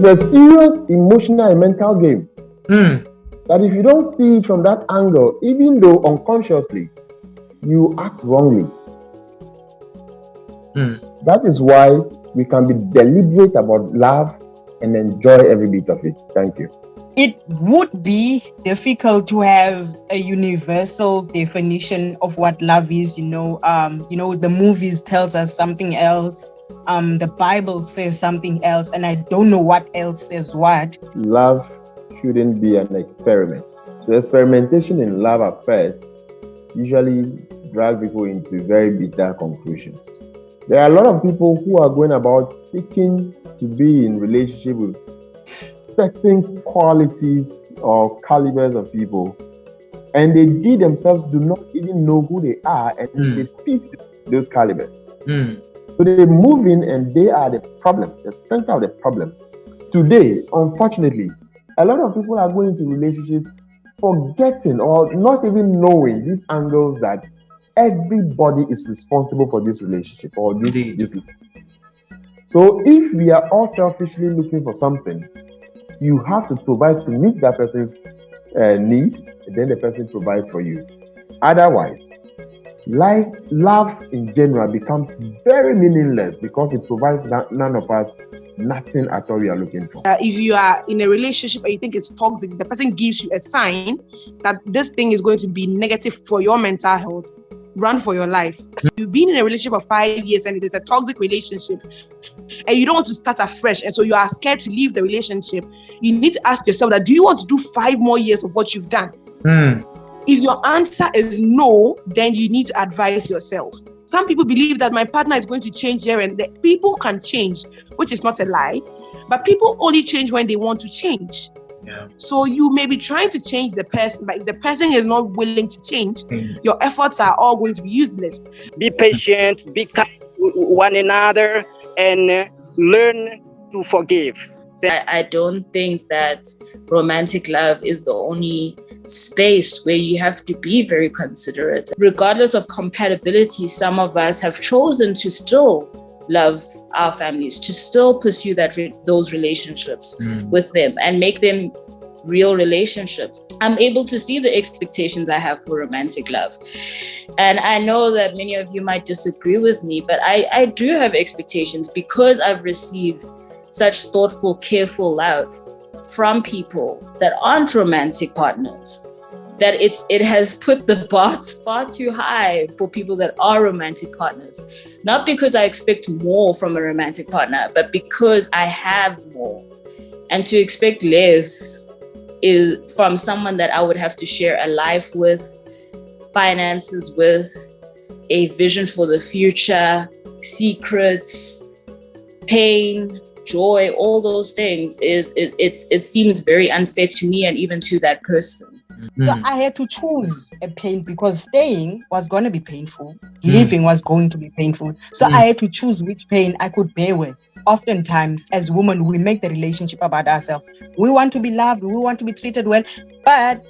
is a serious emotional and mental game. That if you don't see it from that angle, even though unconsciously, you act wrongly. That is why we can be deliberate about love and enjoy every bit of it. Thank you. It would be difficult to have a universal definition of what love is. The movies tells us something else. The Bible says something else, and I don't know what else says what. Love shouldn't be an experiment. So experimentation in love at first usually drag people into very bitter conclusions. There are a lot of people who are going about seeking to be in relationship with certain qualities or calibers of people, and they themselves do not even know who they are, and they fit those calibers. So they move in and they are the problem, the center of the problem. Today, unfortunately, a lot of people are going into relationships forgetting or not even knowing these angles that everybody is responsible for this relationship or this. So if we are all selfishly looking for something, you have to provide to meet that person's need, and then the person provides for you. Otherwise, love in general becomes very meaningless because it provides none of us nothing at all we are looking for. If you are in a relationship and you think it's toxic, the person gives you a sign that this thing is going to be negative for your mental health, run for your life. You've been in a relationship for 5 years and it is a toxic relationship and you don't want to start afresh, and so you are scared to leave the relationship. You need to ask yourself that, do you want to do 5 more years of what you've done? If your answer is no, then you need to advise yourself. Some people believe that my partner is going to change here, and people can change, which is not a lie, but people only change when they want to change. Yeah. So you may be trying to change the person, but if the person is not willing to change, your efforts are all going to be useless. Be patient, be kind to one another, and learn to forgive. I don't think that romantic love is the only space where you have to be very considerate. Regardless of compatibility, some of us have chosen to still love our families, to still pursue those relationships with them and make them real relationships. I'm able to see the expectations I have for romantic love. And I know that many of you might disagree with me, but I do have expectations because I've received such thoughtful, careful love from people that aren't romantic partners, that it has put the bar far too high for people that are romantic partners. Not because I expect more from a romantic partner, but because I have more. And to expect less is from someone that I would have to share a life with, finances with, a vision for the future, secrets, pain, joy, all those things, it seems very unfair to me and even to that person. So I had to choose a pain because staying was going to be painful. Leaving was going to be painful. So I had to choose which pain I could bear with. Oftentimes, as women, we make the relationship about ourselves. We want to be loved. We want to be treated well. But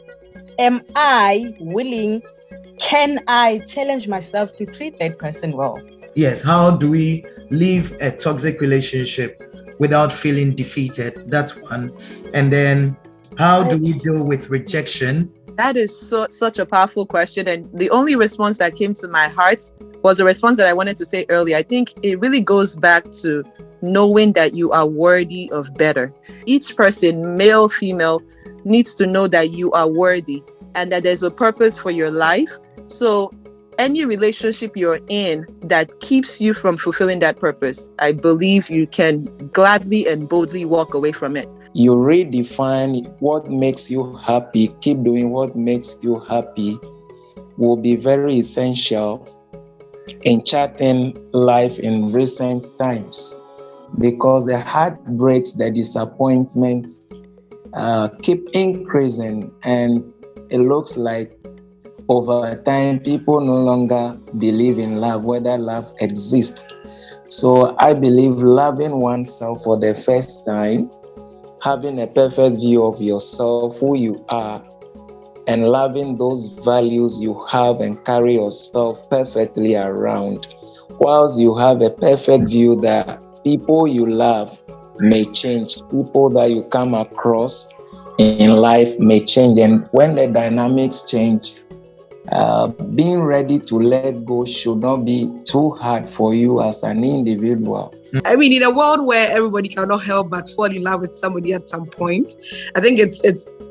am I willing? Can I challenge myself to treat that person well? Yes. How do we leave a toxic relationship without feeling defeated? That's one. And then how do we deal with rejection? That is such a powerful question. And the only response that came to my heart was a response that I wanted to say earlier. I think it really goes back to knowing that you are worthy of better. Each person, male, female, needs to know that you are worthy and that there's a purpose for your life. So any relationship you're in that keeps you from fulfilling that purpose, I believe you can gladly and boldly walk away from it. You redefine what makes you happy, keep doing what makes you happy will be very essential in charting life in recent times, because the heartbreaks, the disappointments keep increasing, and it looks like over time, people no longer believe in love, whether love exists. So I believe loving oneself for the first time, having a perfect view of yourself, who you are, and loving those values you have and carry yourself perfectly around, whilst you have a perfect view that people you love may change. People that you come across in life may change. And when the dynamics change, being ready to let go should not be too hard for you as an individual. I mean, in a world where everybody cannot help but fall in love with somebody at some point, I think it's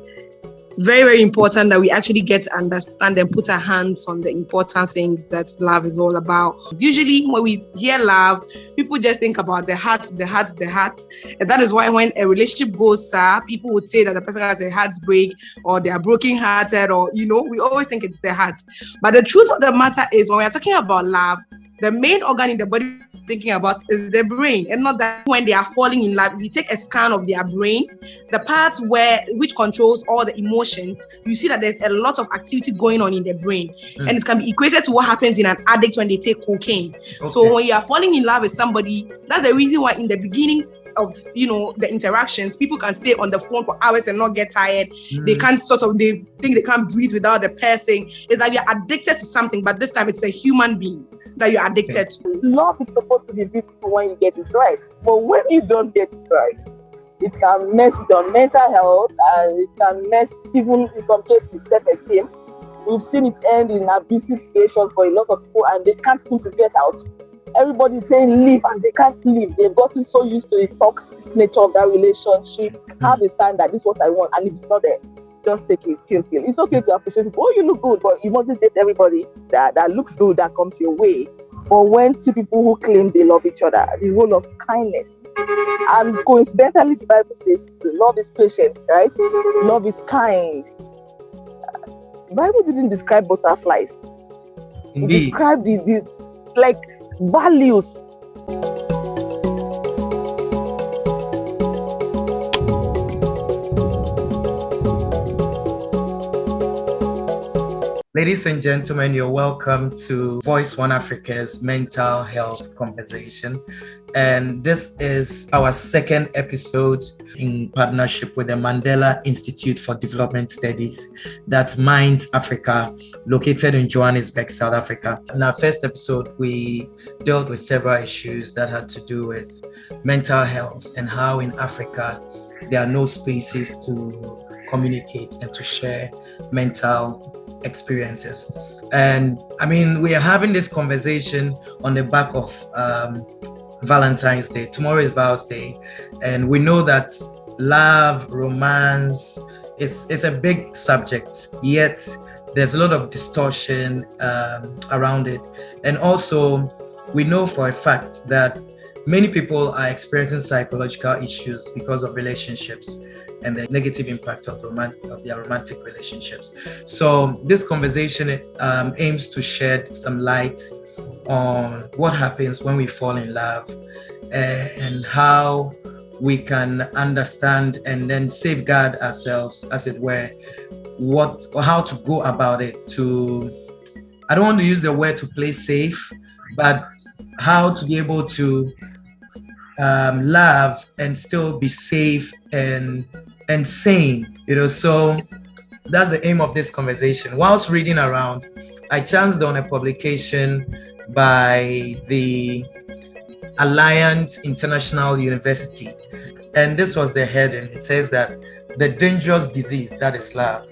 very, very important that we actually get to understand and put our hands on the important things that love is all about. Usually when we hear love, people just think about the heart. And that is why when a relationship goes sour, people would say that the person has a heartbreak or they are broken-hearted, or, we always think it's the heart. But the truth of the matter is, when we are talking about love, the main organ in the body thinking about is the brain, and not that when they are falling in love. If you take a scan of their brain, the parts which controls all the emotions, you see that there's a lot of activity going on in the brain, and it can be equated to what happens in an addict when they take cocaine. Okay. So when you are falling in love with somebody, that's the reason why in the beginning of the interactions, people can stay on the phone for hours and not get tired. They can't they think they can't breathe without the person. It's like you're addicted to something, but this time it's a human being that you're addicted to. Love is supposed to be beautiful when you get it right, but when you don't get it right, it can mess with your mental health, and it can mess people, in some cases, self-esteem. We've seen it end in abusive situations for a lot of people, and they can't seem to get out. Everybody's saying leave, and they can't leave. They've gotten so used to the toxic nature of that relationship. Have a standard, this is what I want, and if it's not there, just take it, kill. It's okay to appreciate people. Oh, you look good, but you mustn't date everybody that looks good, that comes your way. But when two people who claim they love each other, the role of kindness. And coincidentally, the Bible says love is patient, right? Love is kind. The Bible didn't describe butterflies. Indeed. It described these like values. Ladies and gentlemen, you're welcome to Voice One Africa's mental health conversation. And this is our second episode in partnership with the Mandela Institute for Development Studies, that's Mind Africa, located in Johannesburg, South Africa. In our first episode, we dealt with several issues that had to do with mental health and how in Africa there are no spaces to communicate and to share mental experiences. And I mean, we are having this conversation on the back of Valentine's Day. Tomorrow is Val's Day, and we know that love, romance is a big subject, yet there's a lot of distortion around it. And also, we know for a fact that many people are experiencing psychological issues because of relationships and the negative impact of their romantic relationships. So this conversation aims to shed some light on what happens when we fall in love and how we can understand and then safeguard ourselves, as it were, how to go about it. I don't want to use the word to play safe, but how to be able to love and still be safe and sane, so that's the aim of this conversation. Whilst reading around, I chanced on a publication by the Alliance International University, and this was the heading. It says that the dangerous disease that is love.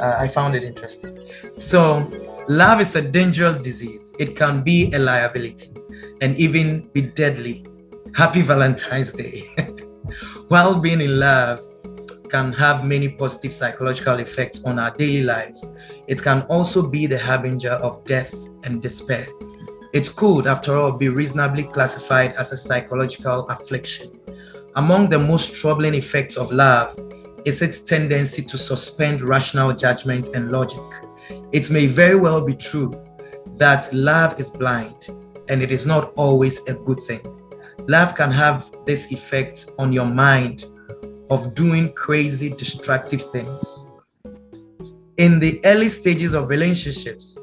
I found it interesting. So love is a dangerous disease. It can be a liability and even be deadly. Happy Valentine's Day. While being in love can have many positive psychological effects on our daily lives, it can also be the harbinger of death and despair. It could, after all, be reasonably classified as a psychological affliction. Among the most troubling effects of love is its tendency to suspend rational judgment and logic. It may very well be true that love is blind, and it is not always a good thing. Love can have this effect on your mind of doing crazy, destructive things. In the early stages of relationships,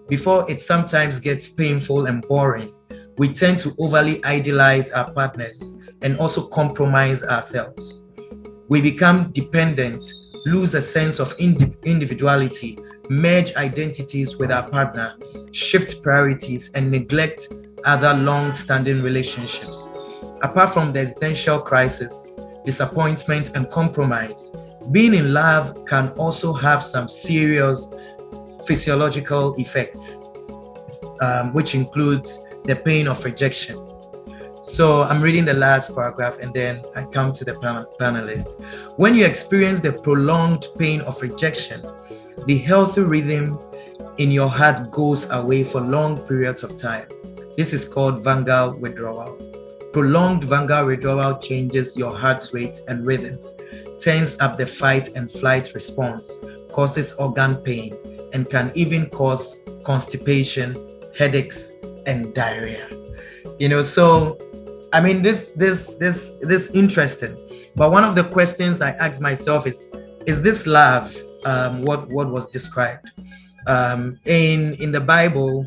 before it sometimes gets painful and boring, we tend to overly idealize our partners and also compromise ourselves. We become dependent, lose a sense of individuality, merge identities with our partner, shift priorities, and neglect other long-standing relationships. apart from the existential crisis, disappointment, and compromise, being in love can also have some serious physiological effects, which includes the pain of rejection. So I'm reading the last paragraph and then I come to the panelist. When you experience the prolonged pain of rejection, the healthy rhythm in your heart goes away for long periods of time. This is called vagal withdrawal. Prolonged vagal withdrawal changes your heart rate and rhythm, turns up the fight and flight response, causes organ pain, and can even cause constipation, headaches, and diarrhea. So I mean, this interesting. But one of the questions I asked myself is this love what was described? In the Bible,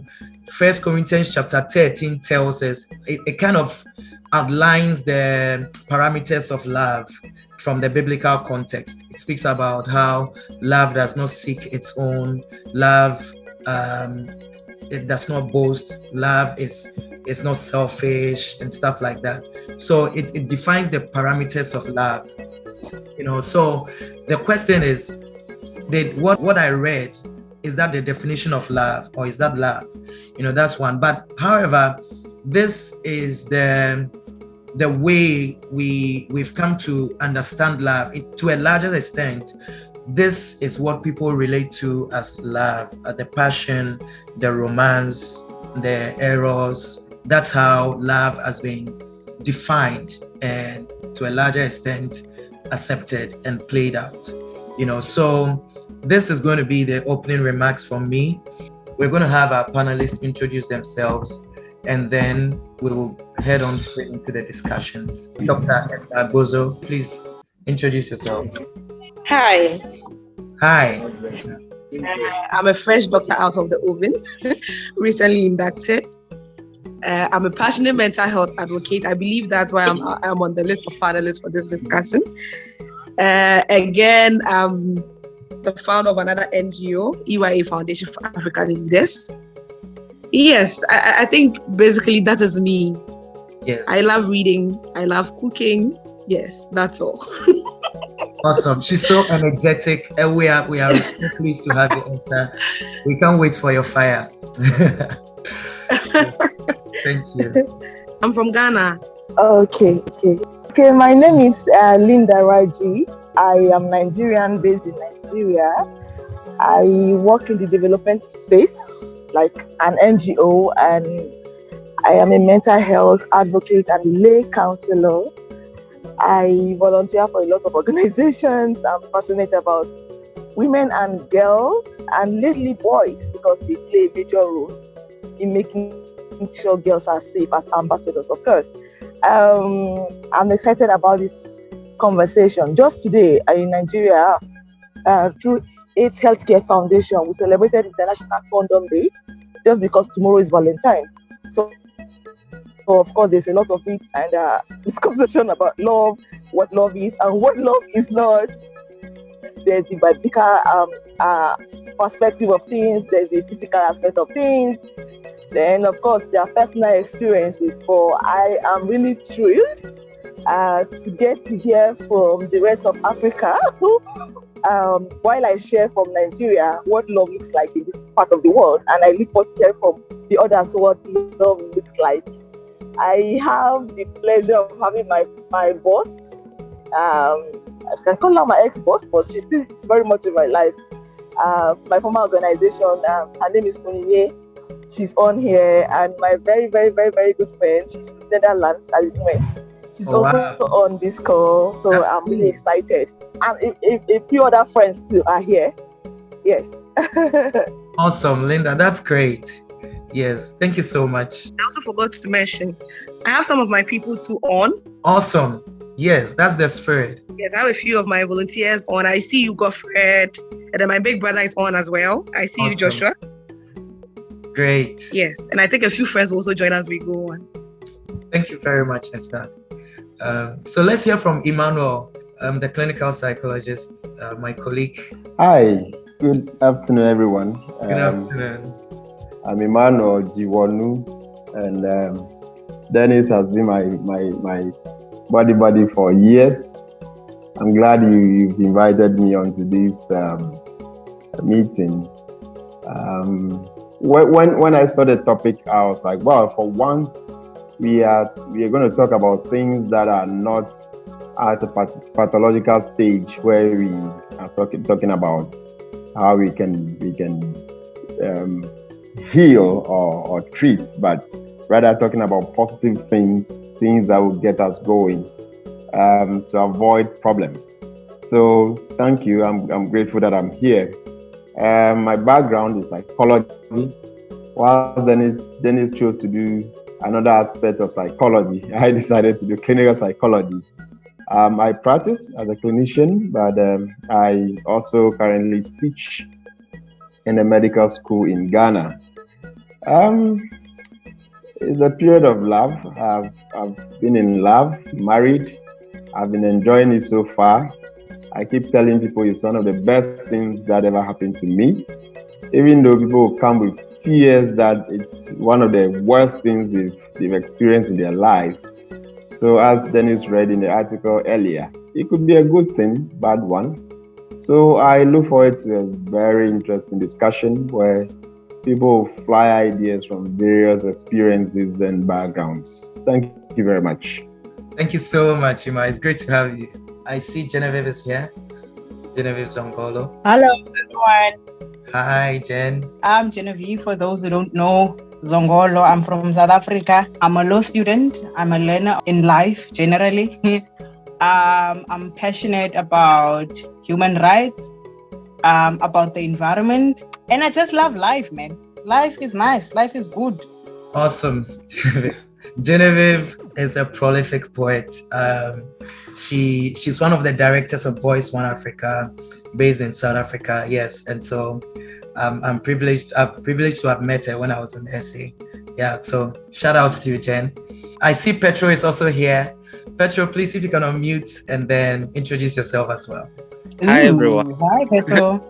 1 Corinthians chapter 13 tells us, it kind of outlines the parameters of love from the biblical context. It speaks about how love does not seek its own, love it does not boast, love is not selfish and stuff like that. So it defines the parameters of love. So the question is, what I read, is that the definition of love, or is that love? That's one. But however, this is the way we've come to understand love. To a larger extent, this is what people relate to as love, the passion, the romance, the eros. That's how love has been defined and to a larger extent accepted and played out. So this is going to be the opening remarks from me. We're going to have our panelists introduce themselves, and then we'll head on straight into the discussions. Dr. Esther Agbozo, please introduce yourself. Hi. Hi. I'm a fresh doctor out of the oven, recently inducted. I'm a passionate mental health advocate. I believe that's why I'm on the list of panelists for this discussion. Again, I'm the founder of another NGO, EYA Foundation for African Leaders. Yes, I think basically that is me. Yes. I love reading. I love cooking. Yes, that's all. Awesome. She's so energetic. And we are so pleased to have you, Esther. We can't wait for your fire. Thank you. I'm from Ghana. Okay. My name is Linda Raji. I am Nigerian, based in Nigeria. I work in the development space, like an NGO, and I am a mental health advocate and lay counselor. I volunteer for a lot of organizations. I'm passionate about women and girls, and lately boys, because they play a major role in making sure girls are safe as ambassadors, of course. I'm excited about this conversation. Just today in Nigeria, through AIDS Healthcare Foundation, we celebrated International Condom Day, just because tomorrow is Valentine. So of course, there's a lot of myths and misconception about love, what love is and what love is not. There's the biblical perspective of things, there's the physical aspect of things, then of course there are personal experiences. But I am really thrilled to get to hear from the rest of Africa while I share from Nigeria what love looks like in this part of the world, and I look forward to hear from the others what love looks like. I have the pleasure of having my boss. I can call her my ex-boss, but she's still very much in my life. My former organization, her name is Onyinye. She's on here, and my very, very, very, very good friend. She's in the Netherlands at the moment. She's also on this call, so I'm really excited. And a few other friends too are here. Yes. Awesome, Linda. That's great. Yes, thank you so much. I also forgot to mention, I have some of my people too on. Awesome. Yes, that's the spirit. Yes, I have a few of my volunteers on. I see you, Godfred, and then my big brother is on as well. I see you, Joshua. Great. Yes, and I think a few friends will also join as we go on. Thank you very much, Esther. So let's hear from Emmanuel, the clinical psychologist, my colleague. Hi, good afternoon, everyone. Good afternoon. I'm Emmanuel Jiwonu, and Dennis has been my buddy for years. I'm glad you've invited me onto this meeting. When I saw the topic, I was like, well, for once, we are going to talk about things that are not at a pathological stage, where we are talking about how we can heal or treat, but rather talking about positive things that will get us going to avoid problems. So thank you. I'm grateful that I'm here. My background is psychology. While Dennis chose to do another aspect of psychology, I decided to do clinical psychology. I practice as a clinician, but I also currently teach in a medical school in Ghana. It's a period of love. I've been in love, married. I've been enjoying it so far. I keep telling people it's one of the best things that ever happened to me. Even though people will come with tears that it's one of the worst things they've experienced in their lives. So as Dennis read in the article earlier, it could be a good thing, bad one. So I look forward to a very interesting discussion where people will fly ideas from various experiences and backgrounds. Thank you very much. Thank you so much, Ima. It's great to have you. I see Genevieve is here. Genevieve Zongolo. Hello, everyone. Hi, Jen. I'm Genevieve. For those who don't know, Zongolo. I'm from South Africa. I'm a law student. I'm a learner in life generally. I'm passionate about human rights, about the environment, and I just love life, man. Life is nice. Life is good. Awesome. Genevieve is a prolific poet. She's one of the directors of Voice One Africa, based in South Africa. Yes, and so I'm privileged to have met her when I was in SA. Yeah, so shout out to you, Jen. I see Petro is also here. Petro, please, if you can unmute and then introduce yourself as well. Hi, everyone. Hi, Petro.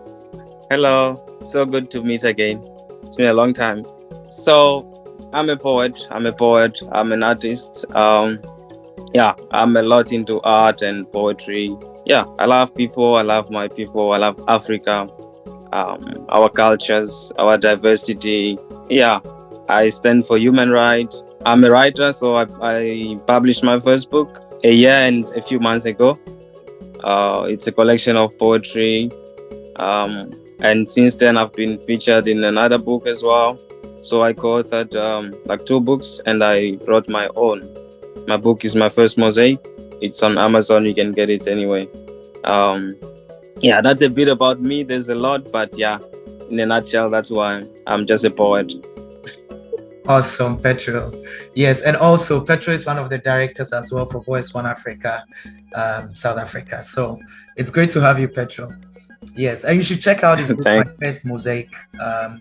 Hello. So good to meet again. It's been a long time. So I'm a poet. I'm an artist. I'm a lot into art and poetry. Yeah, I love people. I love my people. I love Africa, our cultures, our diversity. Yeah, I stand for human rights. I'm a writer, so I published my first book a year and a few months ago. It's a collection of poetry. And since then, I've been featured in another book as well. So I co-authored 2 books, and I wrote my own. My book is my first mosaic. It's on Amazon. You can get it anyway. That's a bit about me. There's a lot, but yeah, in a nutshell, that's why I'm just a poet. Awesome, Petro. Yes, and also Petro is one of the directors as well for Voice One Africa, South Africa. So it's great to have you, Petro. Yes, and you should check out his book, My First Mosaic,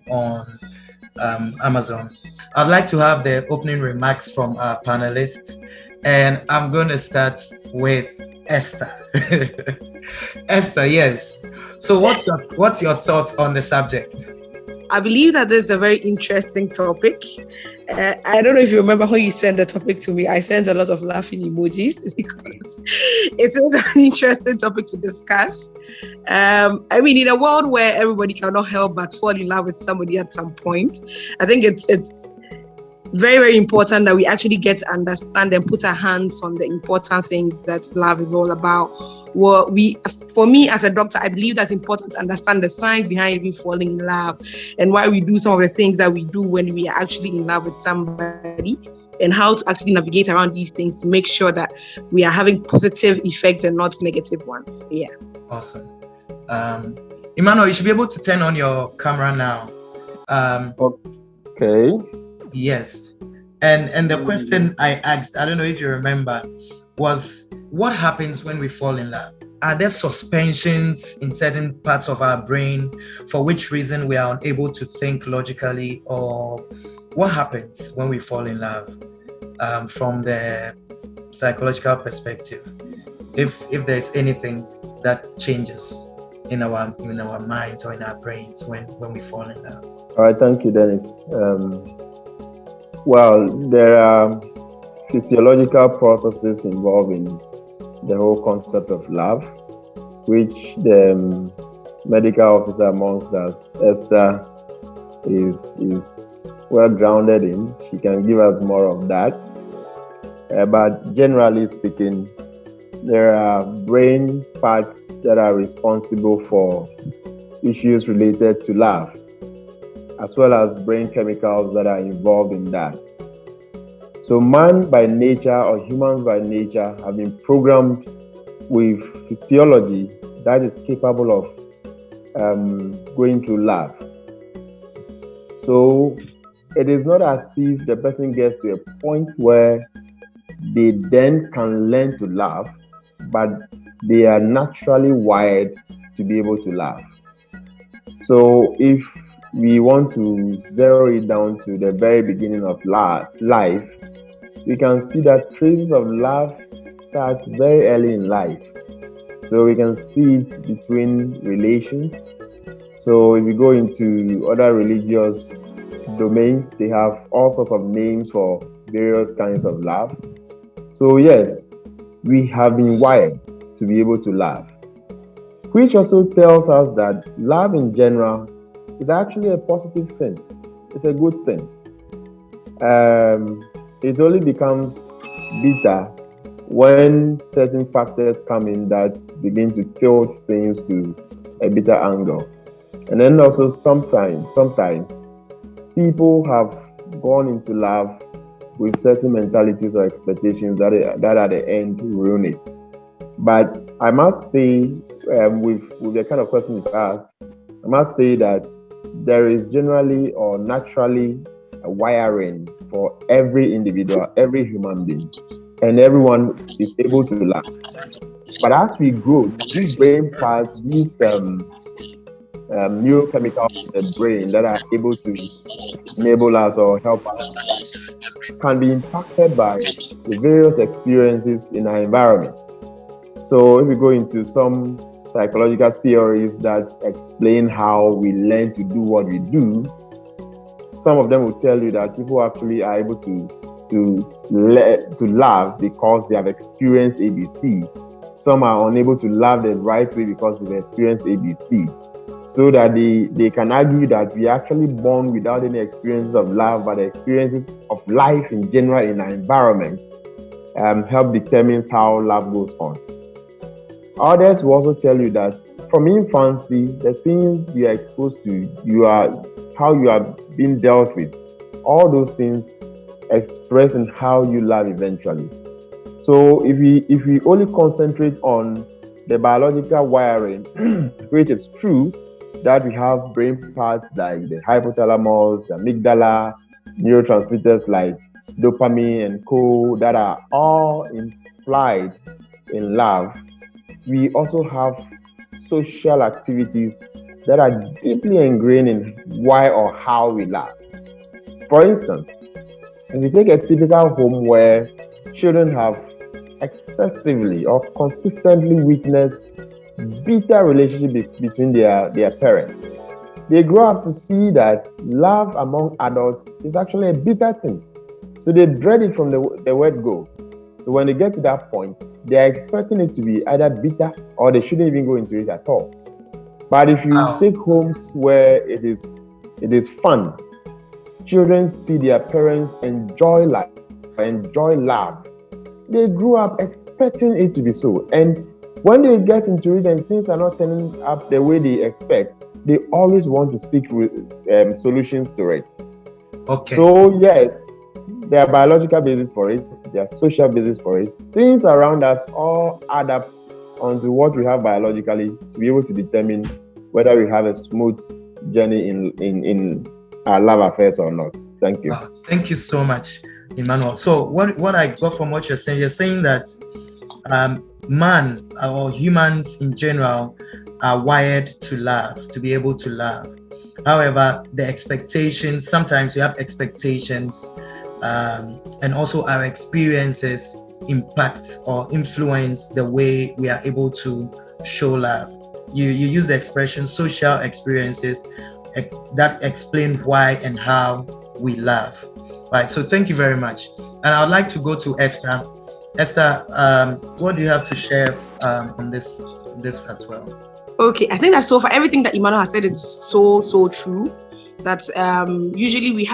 on Amazon. I'd like to have the opening remarks from our panelists, and I'm going to start with Esther. Esther, yes. So what's your thoughts on the subject? I believe that this is a very interesting topic. I don't know if you remember when you sent the topic to me. I sent a lot of laughing emojis because it's an interesting topic to discuss. In a world where everybody cannot help but fall in love with somebody at some point, I think it's very, very important that we actually get to understand and put our hands on the important things that love is all about. For me as a doctor, I believe that's important to understand the science behind even falling in love and why we do some of the things that we do when we are actually in love with somebody, and how to actually navigate around these things to make sure that we are having positive effects and not negative ones. Yeah. Awesome. Emmanuel, you should be able to turn on your camera now. Okay. Yes. And the question I asked, I don't know if you remember, was what happens when we fall in love? Are there suspensions in certain parts of our brain for which reason we are unable to think logically, or what happens when we fall in love from the psychological perspective? If there's anything that changes in our minds or in our brains when we fall in love. All right, thank you, Dennis. Well, there are physiological processes involved in the whole concept of love, which the medical officer amongst us, Esther, is well grounded in. She can give us more of that. But generally speaking, there are brain parts that are responsible for issues related to love, as well as brain chemicals that are involved in that. So man by nature, or humans by nature, have been programmed with physiology that is capable of going through love. So it is not as if the person gets to a point where they then can learn to love, but they are naturally wired to be able to love. So if we want to zero it down to the very beginning of life, we can see that traces of love starts very early in life. So we can see it between relations. So if we go into other religious domains, they have all sorts of names for various kinds of love. So yes, we have been wired to be able to love, which also tells us that love in general is actually a positive thing. It's a good thing. It only becomes bitter when certain factors come in that begin to tilt things to a bitter angle. And then also sometimes people have gone into love with certain mentalities or expectations that at the end ruin it. But I must say, with the kind of question you've asked, I must say that there is generally or naturally a wiring for every individual, every human being, and everyone is able to love. But as we grow, these brain parts, these neurochemicals in the brain that are able to enable us or help us can be impacted by the various experiences in our environment. So if we go into some psychological theories that explain how we learn to do what we do, some of them will tell you that people actually are able to love because they have experienced ABC. Some are unable to love the right way because they've experienced ABC. So that they can argue that we are actually born without any experiences of love, but the experiences of life in general in our environment help determine how love goes on. Others will also tell you that from infancy, the things you are exposed to, how you are being dealt with, all those things express in how you love eventually. So if we only concentrate on the biological wiring, which is true, that we have brain parts like the hypothalamus, the amygdala, neurotransmitters like dopamine and co that are all implied in love. We also have social activities that are deeply ingrained in why or how we love. For instance, if we take a typical home where children have excessively or consistently witnessed bitter relationship between their parents, they grow up to see that love among adults is actually a bitter thing. So they dread it from the word go. So when they get to that point, they are expecting it to be either bitter or they shouldn't even go into it at all. But if you take homes where it is fun, children see their parents enjoy life, enjoy love, they grew up expecting it to be so. And when they get into it and things are not turning up the way they expect, they always want to seek solutions to it. Okay. So yes, there are biological basis for it, there are social basis for it. Things around us all add up onto what we have biologically to be able to determine whether we have a smooth journey in our love affairs or not. Thank you. Thank you so much, Emmanuel. So what I got from what you're saying that man or humans in general are wired to love, to be able to love. However, the expectations, sometimes we have expectations and also our experiences impact or influence the way we are able to show love. You use the expression social experiences that explain why and how we love. Right. So thank you very much. And I'd like to go to Esther. Esther, what do you have to share on this as well? Okay, I think that so far everything that Emmanuel has said is so true. That usually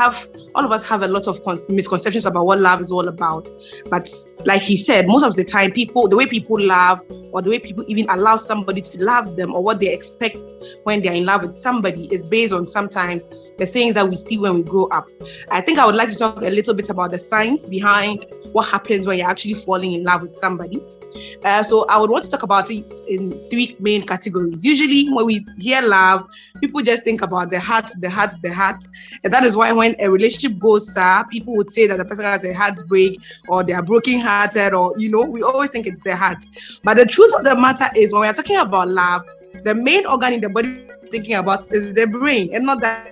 all of us have a lot of misconceptions about what love is all about. But like he said, most of the time, the way people love, or the way people even allow somebody to love them, or what they expect when they're in love with somebody, is based on sometimes the things that we see when we grow up. I think I would like to talk a little bit about the science behind what happens when you're actually falling in love with somebody. So I would want to talk about it in 3 main categories. Usually when we hear love, people just think about the heart. And that is why when a relationship goes sour, people would say that the person has a heartbreak, or they are broken-hearted, or, we always think it's their heart. But the truth of the matter is, when we are talking about love, the main organ in the body we're thinking about is the brain, and not that.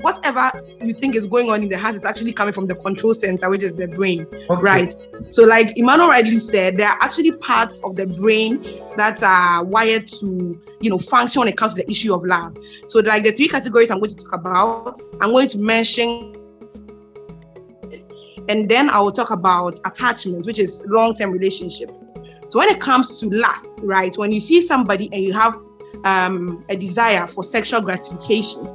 Whatever you think is going on in the heart is actually coming from the control center, which is the brain, right? So like Emmanuel rightly said, there are actually parts of the brain that are wired to, function when it comes to the issue of love. So like the 3 categories I'm going to talk about, I'm going to mention, and then I will talk about attachment, which is long-term relationship. So when it comes to lust, right? When you see somebody and you have a desire for sexual gratification,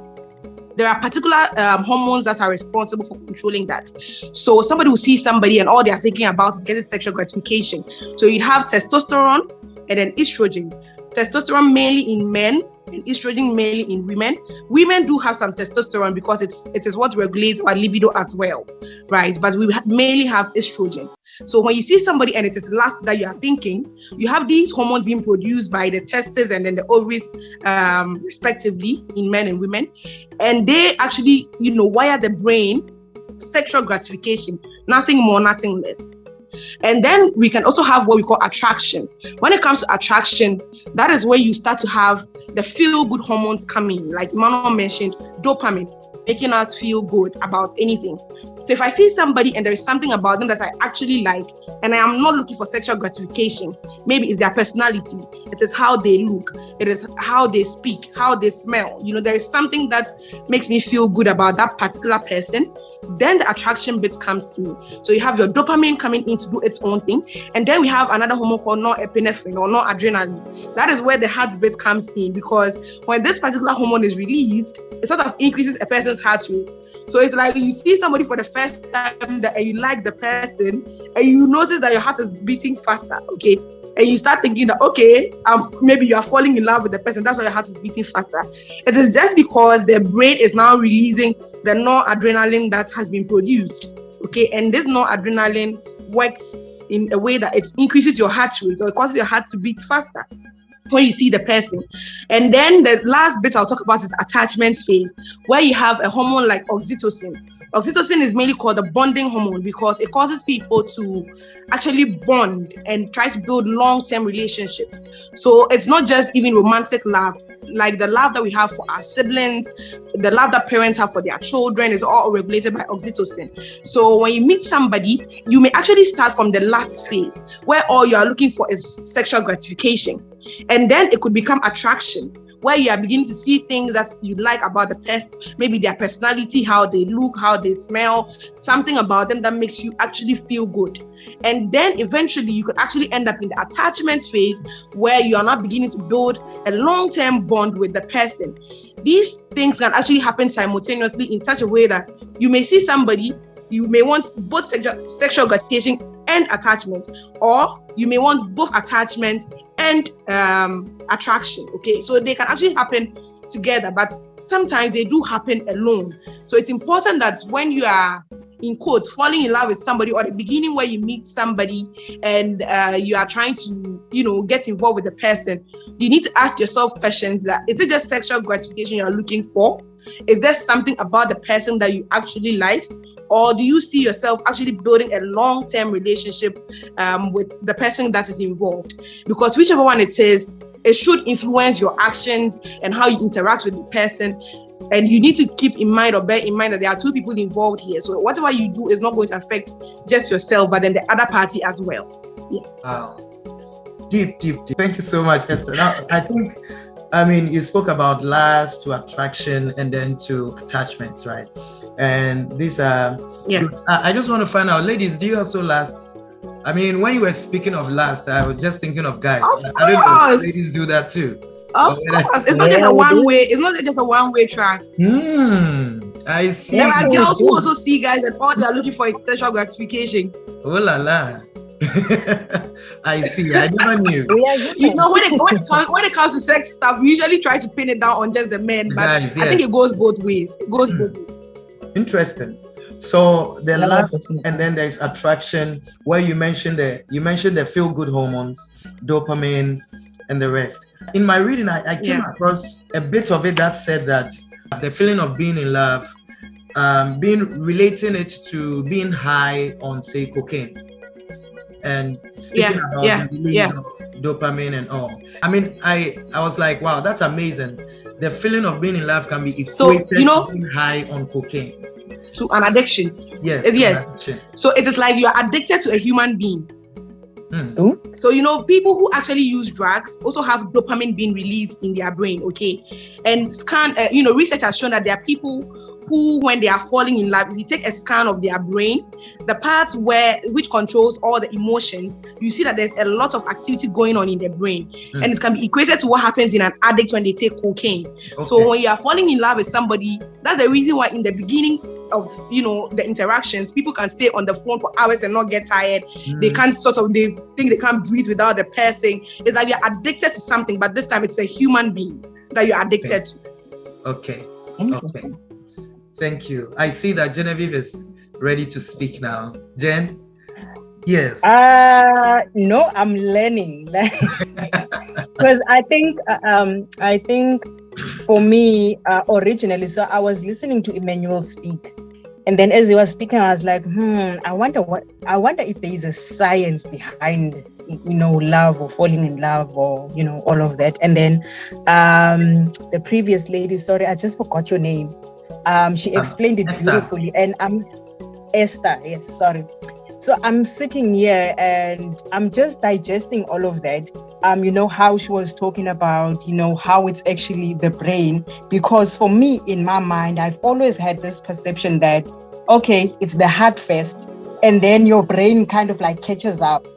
there are particular hormones that are responsible for controlling that. So somebody will see somebody and all they are thinking about is getting sexual gratification. So you have testosterone and then estrogen. Testosterone mainly in men and estrogen mainly in women. Women do have some testosterone because it is what regulates our libido as well, right? But we mainly have estrogen. So when you see somebody and it is lust that you are thinking, you have these hormones being produced by the testes and then the ovaries, respectively, in men and women. And they actually, wire the brain, sexual gratification, nothing more, nothing less. And then we can also have what we call attraction. When it comes to attraction, that is where you start to have the feel-good hormones coming, like Emmanuel mentioned, dopamine, making us feel good about anything. So if I see somebody and there is something about them that I actually like, and I am not looking for sexual gratification, maybe it's their personality, it is how they look, it is how they speak, how they smell, there is something that makes me feel good about that particular person, then the attraction bit comes to me. So you have your dopamine coming in to do its own thing, and then we have another hormone called norepinephrine or noradrenaline. That is where the heart bit comes in, because when this particular hormone is released, it sort of increases a person's heart rate. So it's like you see somebody for the first time and you like the person and you notice that your heart is beating faster, okay? And you start thinking that, okay, maybe you are falling in love with the person, that's why your heart is beating faster. It is just because the brain is now releasing the noradrenaline that has been produced, okay? And this noradrenaline works in a way that it increases your heart rate, or it causes your heart to beat faster when you see the person. And then the last bit I'll talk about is the attachment phase, where you have a hormone like oxytocin. Oxytocin is mainly called the bonding hormone because it causes people to actually bond and try to build long-term relationships. So it's not just even romantic love, like the love that we have for our siblings, the love that parents have for their children is all regulated by oxytocin. So when you meet somebody, you may actually start from the last phase where all you are looking for is sexual gratification. And then it could become attraction, where you are beginning to see things that you like about the person, maybe their personality, how they look, how they smell, something about them that makes you actually feel good. And then eventually you could actually end up in the attachment phase, where you are now beginning to build a long-term bond with the person. These things can actually happen simultaneously in such a way that you may see somebody, you may want both sexual gratification and attachment, or you may want both attachment and attraction, okay? So they can actually happen together, but sometimes they do happen alone. So it's important that when you are, in quotes, falling in love with somebody, or the beginning where you meet somebody and you are trying to, get involved with the person, you need to ask yourself questions that, is it just sexual gratification you're looking for? Is there something about the person that you actually like? Or do you see yourself actually building a long-term relationship with the person that is involved? Because whichever one it is, it should influence your actions and how you interact with the person. And you need to keep in mind or bear in mind that there are two people involved here. So whatever you do is not going to affect just yourself, but then the other party as well. Yeah. Wow. Deep. Thank you so much, Esther. Now, you spoke about lust to attraction and then to attachment, right? And these are Yeah. I just want to find out, ladies, do you also last? I mean, when you were speaking of last, I was just thinking of guys. Of I don't know if course. ladies do that too. Of course. It's not just a one way. It's not just a one-way track. I see. There are girls who also see guys and all they are looking for is sexual gratification. Oh la la. I see. I never knew. You know, when it comes to sex stuff, we usually try to pin it down on just the men, but Guys, I think it goes both ways. It goes both ways. Interesting. So the last, and then there's attraction, where you mentioned the feel good hormones, dopamine, and the rest. In my reading, I came across a bit of it that said that the feeling of being in love, relating it to being high on, say, cocaine, and speaking about the release of dopamine and all. I mean, I was like, wow, that's amazing. The feeling of being in love can be equated to being high on cocaine. To an addiction. Yes. Addiction. So it is like you are addicted to a human being. So, people who actually use drugs also have dopamine being released in their brain, okay? And research has shown that there are people who, when they are falling in love, if you take a scan of their brain, the parts which controls all the emotions, you see that there's a lot of activity going on in the brain. And it can be equated to what happens in an addict when they take cocaine. Okay. So when you are falling in love with somebody, that's the reason why in the beginning of the interactions, people can stay on the phone for hours and not get tired. They can't they think they can't breathe without the person. It's like you're addicted to something, but this time it's a human being that you're addicted to. Okay. Thank you. I see that Genevieve is ready to speak now. Jen? Yes. No, I'm learning. Because I think for me, originally, so I was listening to Emmanuel speak. And then as he was speaking, I was like, I wonder if there is a science behind, love or falling in love or, all of that. And then the previous lady, sorry, I just forgot your name. She explained it beautifully. And Esther, yes, sorry. So I'm sitting here and I'm just digesting all of that. How she was talking about, how it's actually the brain. Because for me, in my mind, I've always had this perception that, okay, it's the heart first, and then your brain kind of like catches up,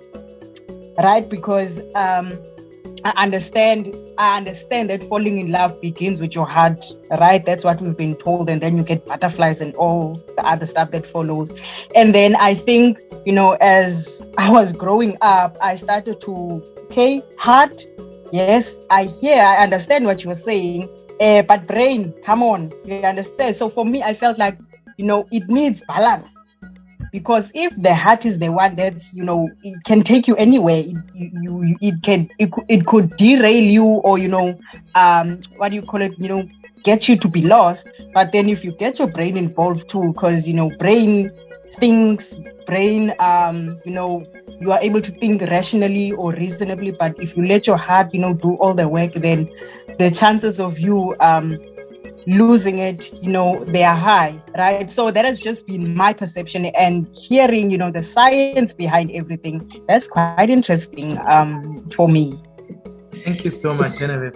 right? Because I understand that falling in love begins with your heart, right? That's what we've been told. And then you get butterflies and all the other stuff that follows. And then I think, as I was growing up, I started to, heart, yes, I understand what you were saying, but brain, come on, you understand? So for me, I felt like, it needs balance. Because if the heart is the one that's, it can take you anywhere, it could derail you or, what do you call it, get you to be lost. But then if you get your brain involved too, because, brain thinks, you are able to think rationally or reasonably. But if you let your heart, do all the work, then the chances of you losing it, they are high, right? So that has just been my perception, and hearing, the science behind everything, that's quite interesting for me. Thank you so much, Genevieve.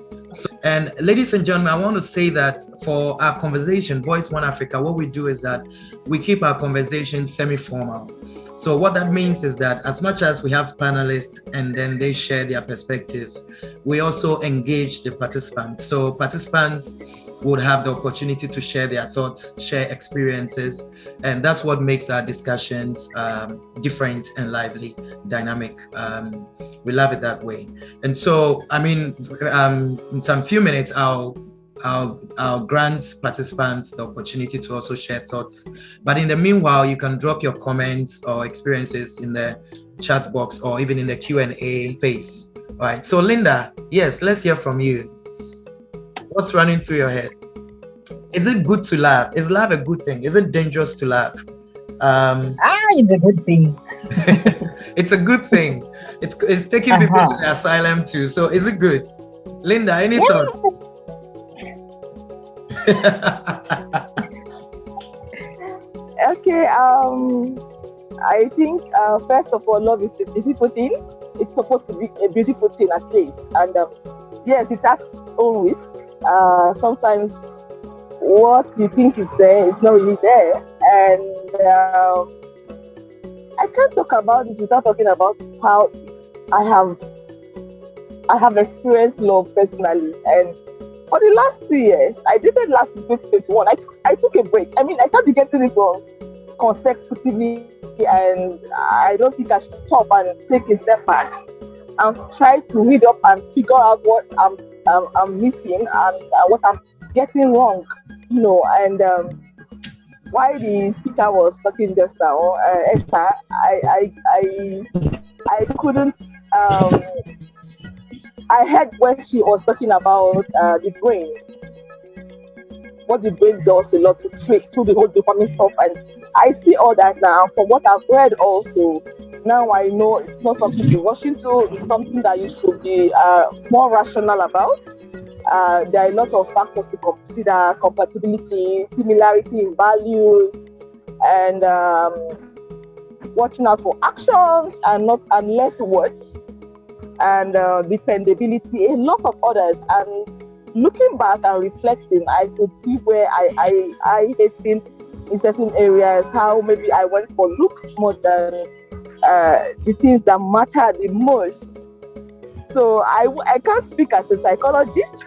And ladies and gentlemen, I want to say that for our conversation, Voice One Africa, what we do is that we keep our conversation semi-formal. So what that means is that as much as we have panelists and then they share their perspectives, we also engage the participants. So participants would have the opportunity to share their thoughts, share experiences, and that's what makes our discussions different and lively, dynamic. We love it that way. And so, in some few minutes, I'll grant participants the opportunity to also share thoughts. But in the meanwhile, you can drop your comments or experiences in the chat box or even in the Q&A phase. All right. So Linda, yes, let's hear from you. What's running through your head? Is it good to laugh? Is love a good thing? Is it dangerous to laugh? It's a good thing. It's a good thing. It's taking people to the asylum too. So is it good? Linda, any thoughts? Okay. I think first of all, love is a beautiful thing. It's supposed to be a beautiful thing at least, and yes, it has its own risk. Sometimes what you think is there is not really there. And I can't talk about this without talking about how I have experienced love personally. And for the last 2 years, I dated last in 2021. I took a break. I mean, I can't be getting it wrong consecutively, and I don't think I should stop and take a step back and try to read up and figure out what I'm missing and what I'm getting wrong, you know. And while the speaker was talking just now, Esther, I couldn't. I heard when she was talking about the brain, what the brain does a lot to trick through the whole dopamine stuff, and I see all that now. From what I've read also, now I know it's not something to rush into. It's something that you should be more rational about. There are a lot of factors to consider: compatibility, similarity in values, and watching out for actions and less words, and dependability, a lot of others. And looking back and reflecting, I could see where I hastened in certain areas, how maybe I went for looks more than the things that matter the most. So I can't speak as a psychologist,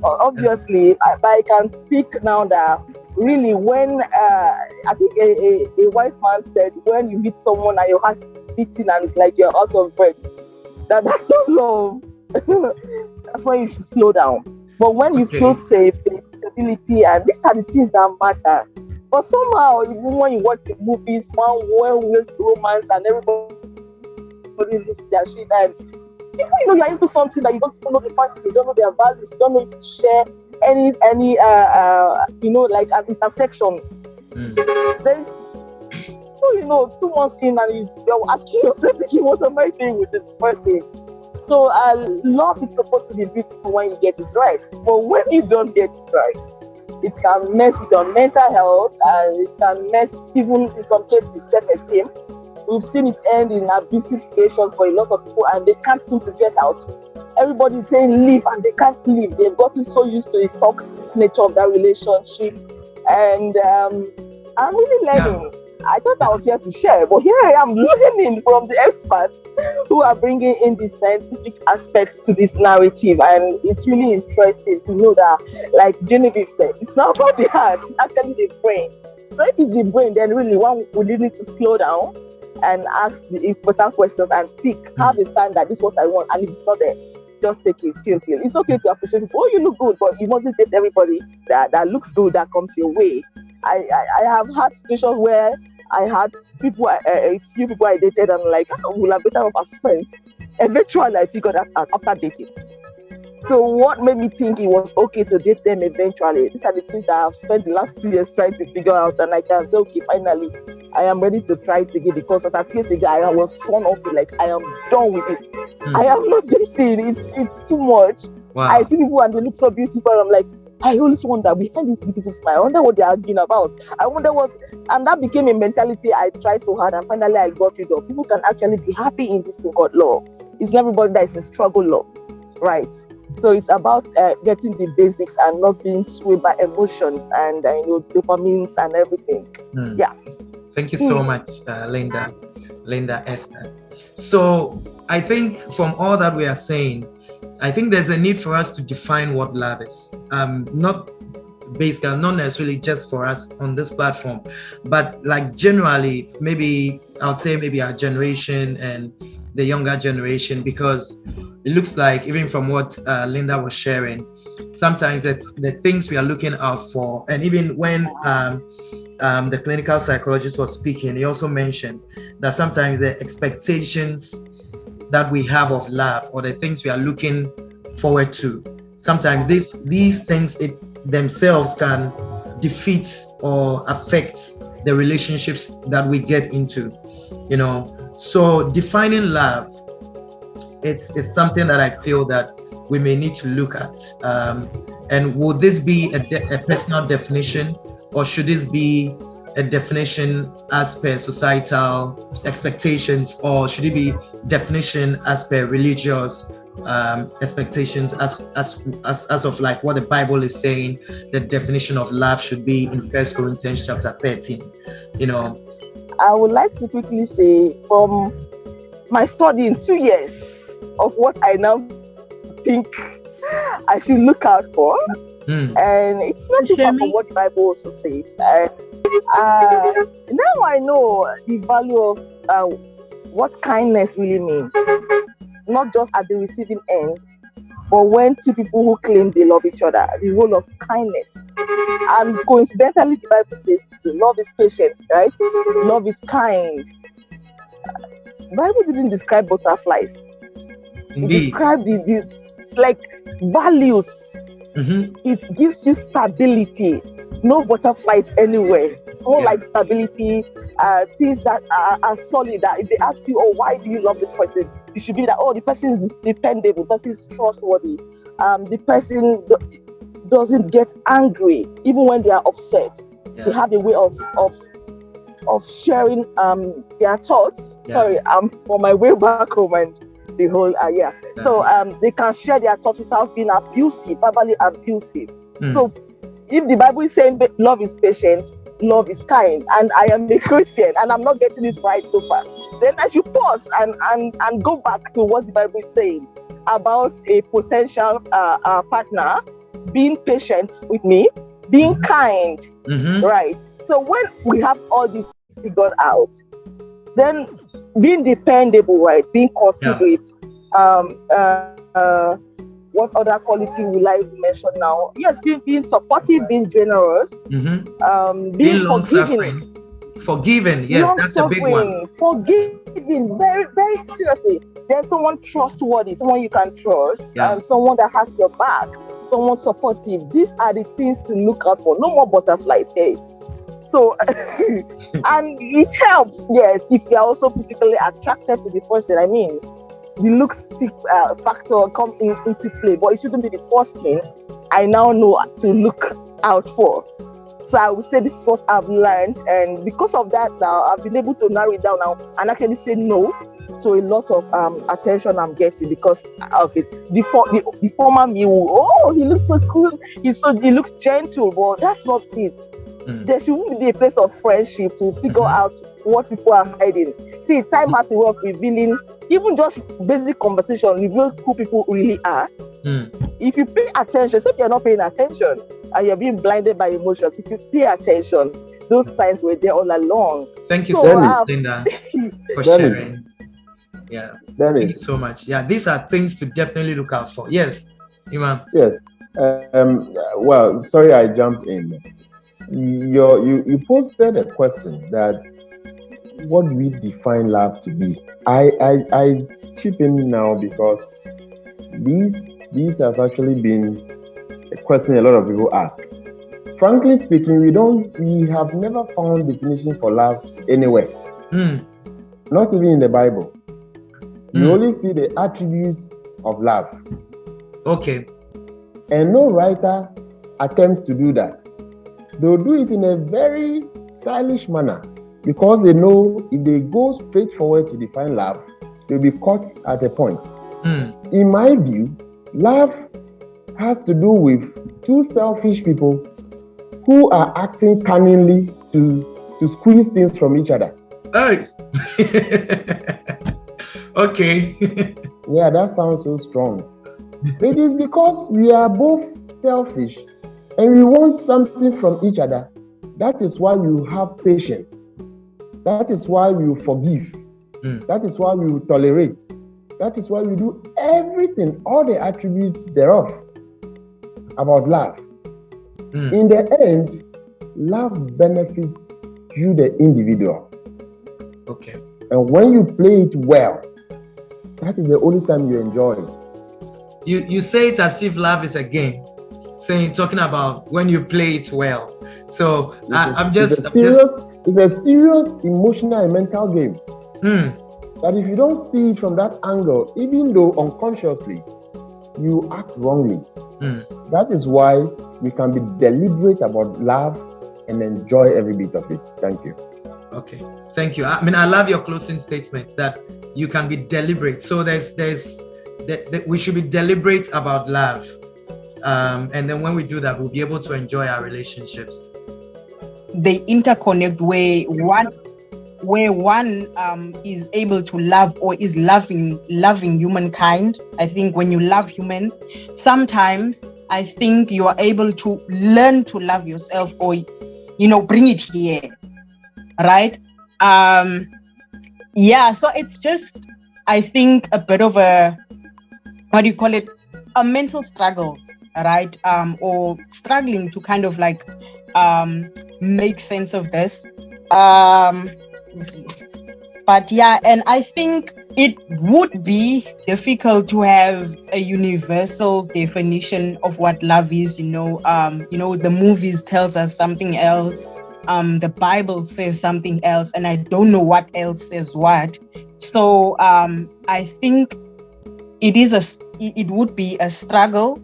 obviously, but I can speak now that really when, I think a wise man said, when you meet someone and your heart is beating and it's like you're out of breath, that's not love. That's why you should slow down. But when you feel safe, there's stability, and these are the things that matter. But somehow, even when you watch the movies, one well-willed romance and everybody loses their shit, and if you know you're into something that you don't even know the person, you don't know their values, you don't know if you share any like an intersection, then so 2 months in and you're asking yourself, what am I doing with this person? So love is supposed to be beautiful when you get it right, but when you don't get it right, it can mess with your mental health, and it can mess, even in some cases, self-esteem. We've seen it end in abusive situations for a lot of people, and they can't seem to get out. Everybody's saying leave, and they can't leave. They've gotten so used to the toxic nature of that relationship. And I'm really learning. I thought I was here to share, but here I am learning from the experts who are bringing in the scientific aspects to this narrative. And it's really interesting to know that, like Genevieve said, it's not about the heart, it's actually the brain. So if it's the brain, then really one would need to slow down and ask the important questions and have a standard. This is what I want, and if it's not there, just take it, kill. It's okay to appreciate people. Oh, you look good, but you mustn't date everybody that looks good that comes your way. I have had situations where I had people, a few people I dated, and like, we'll have better off as friends. Eventually, I figured that out after dating. So what made me think it was okay to date them eventually? These are the things that I've spent the last 2 years trying to figure out, and I can say, okay, finally, I am ready to try it again, because as a few years ago, I was sworn off, like, I am done with this. I am not dating. It's too much. Wow. I see people and they look so beautiful, and I'm like, I always wonder, behind this beautiful smile, I wonder what they're arguing about. And that became a mentality I tried so hard, and finally I got rid of. People can actually be happy in this thing called love. It's not everybody that is in struggle love, right? So it's about getting the basics and not being swayed by emotions and dopamines and everything. Yeah. Thank you so much, Linda Esther. So I think from all that we are saying, I think there's a need for us to define what love is. Not necessarily just for us on this platform, but like generally, maybe I'll say maybe our generation and the younger generation, because it looks like, even from what Linda was sharing, sometimes the things we are looking out for, and even when the clinical psychologist was speaking, he also mentioned that sometimes the expectations that we have of love, or the things we are looking forward to, sometimes these things themselves can defeat or affect the relationships that we get into, So defining love, it's something that I feel that we may need to look at. And will this be a personal definition, or should this be a definition as per societal expectations, or should it be definition as per religious expectations as of like what the Bible is saying the definition of love should be in 1 Corinthians chapter 13. I would like to quickly say from my study in 2 years of what I now think I should look out for. And it's not too far from what the Bible also says. And now I know the value of what kindness really means. Not just at the receiving end, but when two people who claim they love each other, the role of kindness. And coincidentally, the Bible says love is patient, right? Love is kind. The Bible didn't describe butterflies. It described these like values. It gives you stability. No butterflies anywhere. More like stability, things that are solid. That if they ask you, why do you love this person? You should be that, the person is dependable, the person is trustworthy. The person doesn't get angry even when they are upset. They have a way of sharing their thoughts. Sorry, I'm on my way back home and the whole So they can share their thoughts without being abusive, verbally abusive. So if the Bible is saying love is patient, love is kind, and I am a Christian and I'm not getting it right so far, then I should pause and go back to what the Bible is saying about a potential partner being patient with me, being kind, right? So when we have all this figured out, then being dependable, right? Being considerate. What other quality will I mention now? Yes, being supportive, being generous, being forgiving. Yes, that's a big one. Forgiving, very, very seriously. There's someone trustworthy, someone you can trust, someone that has your back, someone supportive. These are the things to look out for. No more butterflies, hey. So, and it helps, yes, if you're also physically attracted to the person. I mean, the looks factor come into play, but it shouldn't be the first thing I now know to look out for. So I would say this is what I've learned, and because of that now, I've been able to narrow it down now and actually say no to a lot of attention I'm getting because the former me, he looks so cool, he looks gentle, but that's not it. There shouldn't be a place of friendship to figure out what people are hiding. See, time has a way of revealing, even just basic conversation reveals who people really are. If you pay attention, except you're not paying attention and you're being blinded by emotions, if you pay attention, those signs were there all along. Thank you so much, Linda, for sharing. Thank you so much. These are things to definitely look out for. Yes, Imam. Yes. Well, sorry I jumped in. You posted a question that what do we define love to be? I chip in now because this has actually been a question a lot of people ask. Frankly speaking, we have never found definition for love anywhere. Not even in the Bible. You only see the attributes of love. Okay. And no writer attempts to do that. They'll do it in a very stylish manner because they know if they go straight forward to define love, they'll be caught at a point. In my view, love has to do with two selfish people who are acting cunningly to squeeze things from each other. Hey. Okay. Yeah, that sounds so strong. It is because we are both selfish and we want something from each other. That is why we have patience. That is why we forgive. That is why we tolerate. That is why we do everything, all the attributes thereof about love. In the end, love benefits you, the individual. Okay. And when you play it well, that is the only time you enjoy it. You say it as if love is a game. Talking about when you play it well. So it's a serious emotional and mental game. That if you don't see it from that angle, even though unconsciously you act wrongly, that is why we can be deliberate about love and enjoy every bit of it. Thank you. Okay, thank you. I mean, I love your closing statement that you can be deliberate. So there's we should be deliberate about love. And then when we do that, we'll be able to enjoy our relationships. They interconnect where one is able to love or is loving humankind. I think when you love humans, sometimes I think you are able to learn to love yourself, or bring it here, right? So it's just, I think, a bit of a, a mental struggle, right? Or struggling to kind of like make sense of this. But yeah, and I think it would be difficult to have a universal definition of what love is. The movies tells us something else. The Bible says something else, and I don't know what else says what. So I think it would be a struggle,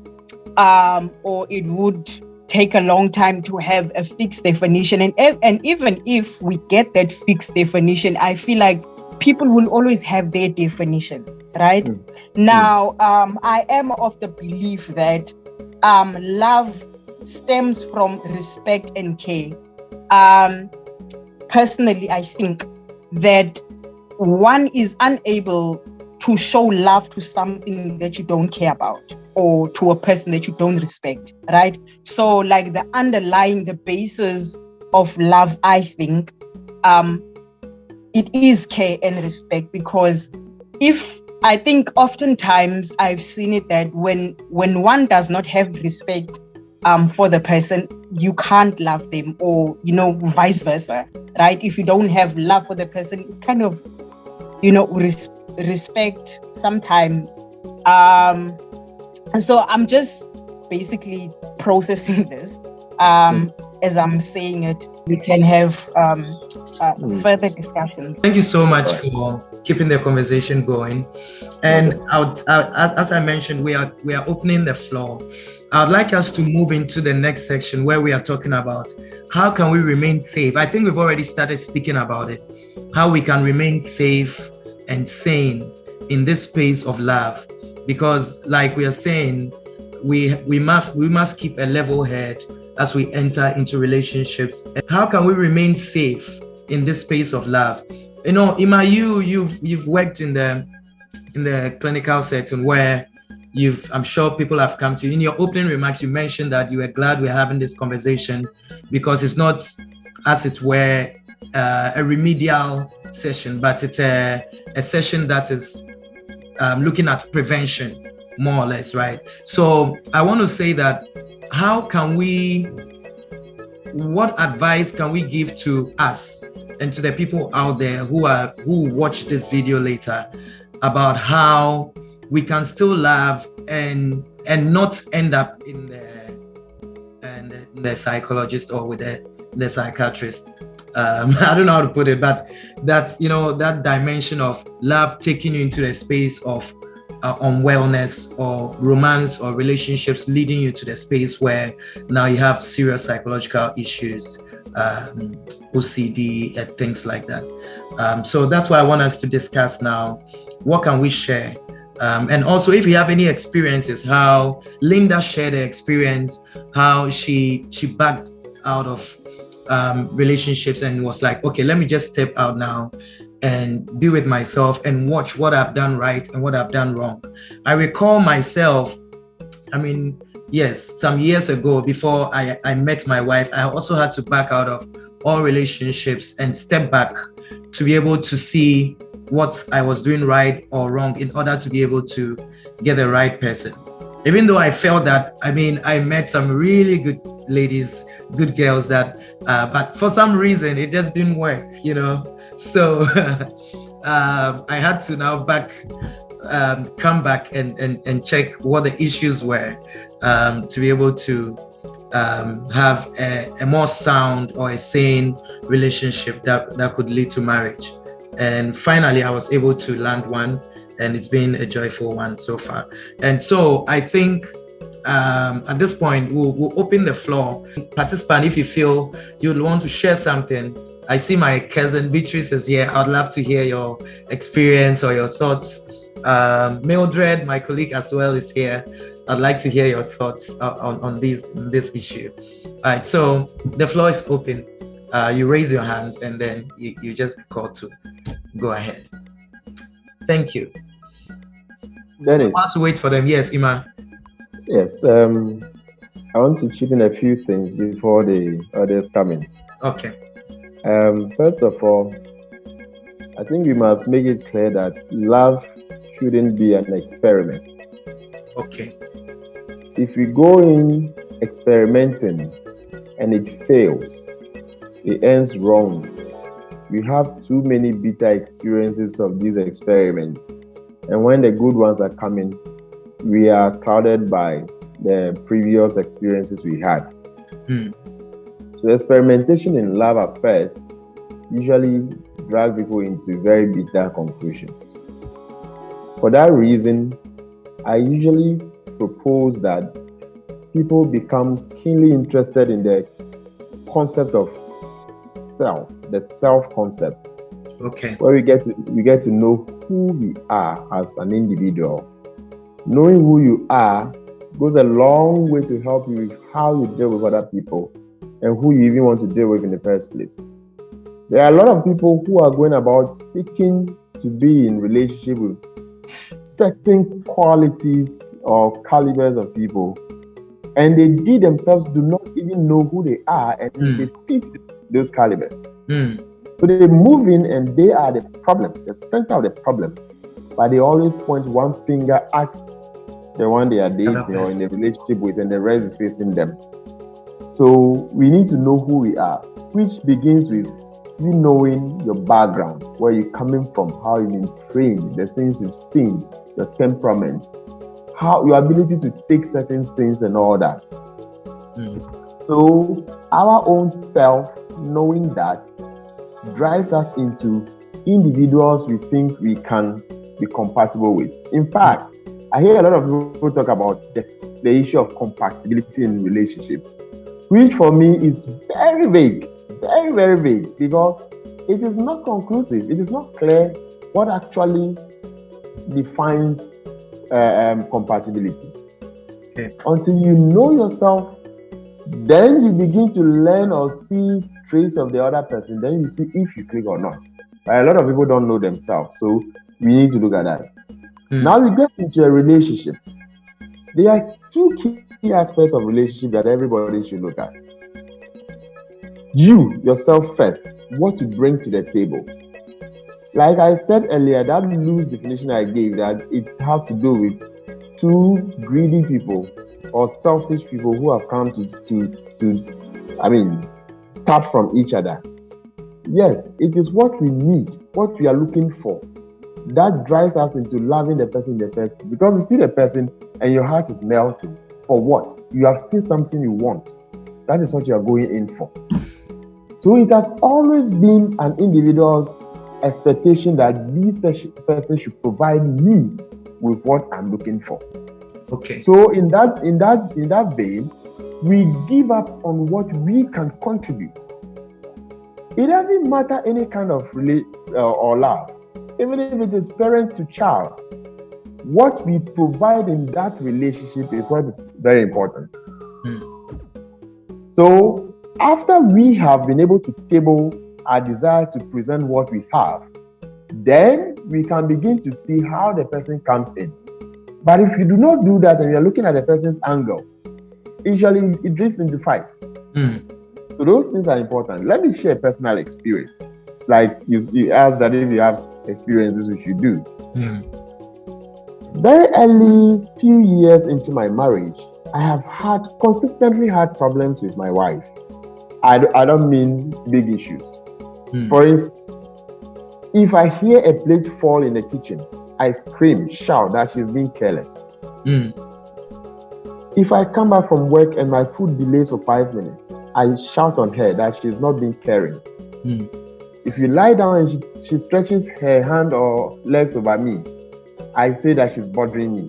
or it would take a long time to have a fixed definition. And even if we get that fixed definition, I feel like people will always have their definitions, right? Now, I am of the belief that love stems from respect and care. Personally, I think that one is unable to show love to something that you don't care about, or to a person that you don't respect, right? So like the basis of love, I think, it is care and respect, because I think oftentimes I've seen it that when one does not have respect for the person, you can't love them, or, vice versa, right? If you don't have love for the person, it's kind of, respect sometimes. And so I'm just basically processing this. As I'm saying it, we can have further discussions. Thank you so much for keeping the conversation going. And as I mentioned, we are opening the floor. I'd like us to move into the next section where we are talking about how can we remain safe. I think we've already started speaking about it, how we can remain safe and sane in this space of love. Because like we are saying, we must keep a level head as we enter into relationships. How can we remain safe in this space of love? Ima, you've worked in the clinical setting where I'm sure people have come to you. In your opening remarks, you mentioned that you were glad we're having this conversation because it's not, as it were, a remedial session, but it's a session that is looking at prevention, more or less, right? So I want to say that what advice can we give to us and to the people out there who watch this video later about how we can still love and not end up in the psychologist or with the psychiatrist. I don't know how to put it, but that dimension of love taking you into a space of unwellness or romance or relationships leading you to the space where now you have serious psychological issues, OCD and things like that. So that's why I want us to discuss now, what can we share? And also if you have any experiences, how Linda shared her experience, how she backed out of relationships and was like, okay, let me just step out now and be with myself and watch what I've done right and what I've done wrong. I recall myself, some years ago, before I met my wife, I also had to back out of all relationships and step back to be able to see what I was doing right or wrong in order to be able to get the right person. Even though I felt that, I met some really good ladies, good girls but for some reason it just didn't work, So I had to now come back and check what the issues were to be able to have a more sound or a sane relationship that could lead to marriage. And finally, I was able to land one, and it's been a joyful one so far. And so I think at this point, we'll open the floor. Participant, if you feel you'd want to share something, I see my cousin Beatrice is here. I'd love to hear your experience or your thoughts Mildred, my colleague as well, is here. I'd like to hear your thoughts on this issue. All right, so the floor is open. You raise your hand and then you just be called to go ahead. Thank you. Dennis. Whilst we wait for them, yes, Iman. Yes, I want to chip in a few things before the others come in. Okay. First of all, I think we must make it clear that love shouldn't be an experiment. Okay. If we go in experimenting and it fails, it ends wrong. We have too many bitter experiences of these experiments. And when the good ones are coming, we are clouded by the previous experiences we had. So experimentation in love affairs usually drag people into very bitter conclusions. For that reason, I usually propose that people become keenly interested in the concept of self, the self concept. Okay. Where we get to know who we are as an individual. Knowing who you are goes a long way to help you with how you deal with other people and who you even want to deal with in the first place. There are a lot of people who are going about seeking to be in relationship with certain qualities or calibers of people, and they themselves do not even know who they are, and they fit those calibers. So they move in and they are the problem, the center of the problem, but they always point one finger at the one they are dating or in a relationship with, and the rest is facing them. So we need to know who we are, which begins with you knowing your background, where you're coming from, how you've been trained, the things you've seen, your temperament, how your ability to take certain things and all that. So our own self, knowing that, drives us into individuals we think we can be compatible with. In fact, I hear a lot of people talk about the issue of compatibility in relationships, which for me is very vague, very, very vague, because it is not conclusive. It is not clear what actually defines compatibility. Okay. Until you know yourself, then you begin to learn or see traits of the other person, then you see if you click or not. But a lot of people don't know themselves, so we need to look at that. Now we get into a relationship. There are two key aspects of relationship that everybody should look at. You, yourself first, what you bring to the table. Like I said earlier, that loose definition I gave, that it has to do with two greedy people or selfish people who have come to tap from each other. Yes, it is what we need, what we are looking for, that drives us into loving the person in the first place. Because you see the person and your heart is melting. For what? You have seen something you want. That is what you are going in for. So it has always been an individual's expectation that this person should provide me with what I'm looking for. Okay. So in that vein, we give up on what we can contribute. It doesn't matter any kind of or love, even if it is parent to child. What we provide in that relationship is what is very important. So after we have been able to table our desire to present what we have, then we can begin to see how the person comes in. But if you do not do that and you're looking at the person's angle, usually it drifts into fights. So those things are important. Let me share a personal experience. Like you asked that if you have experiences, which you do. Very early, few years into my marriage, I have consistently had problems with my wife. I don't mean big issues. For instance, if I hear a plate fall in the kitchen, I scream, shout that she's being careless. If I come back from work and my food delays for 5 minutes, I shout on her that she's not being caring. If you lie down and she stretches her hand or legs over me, I say that she's bothering me.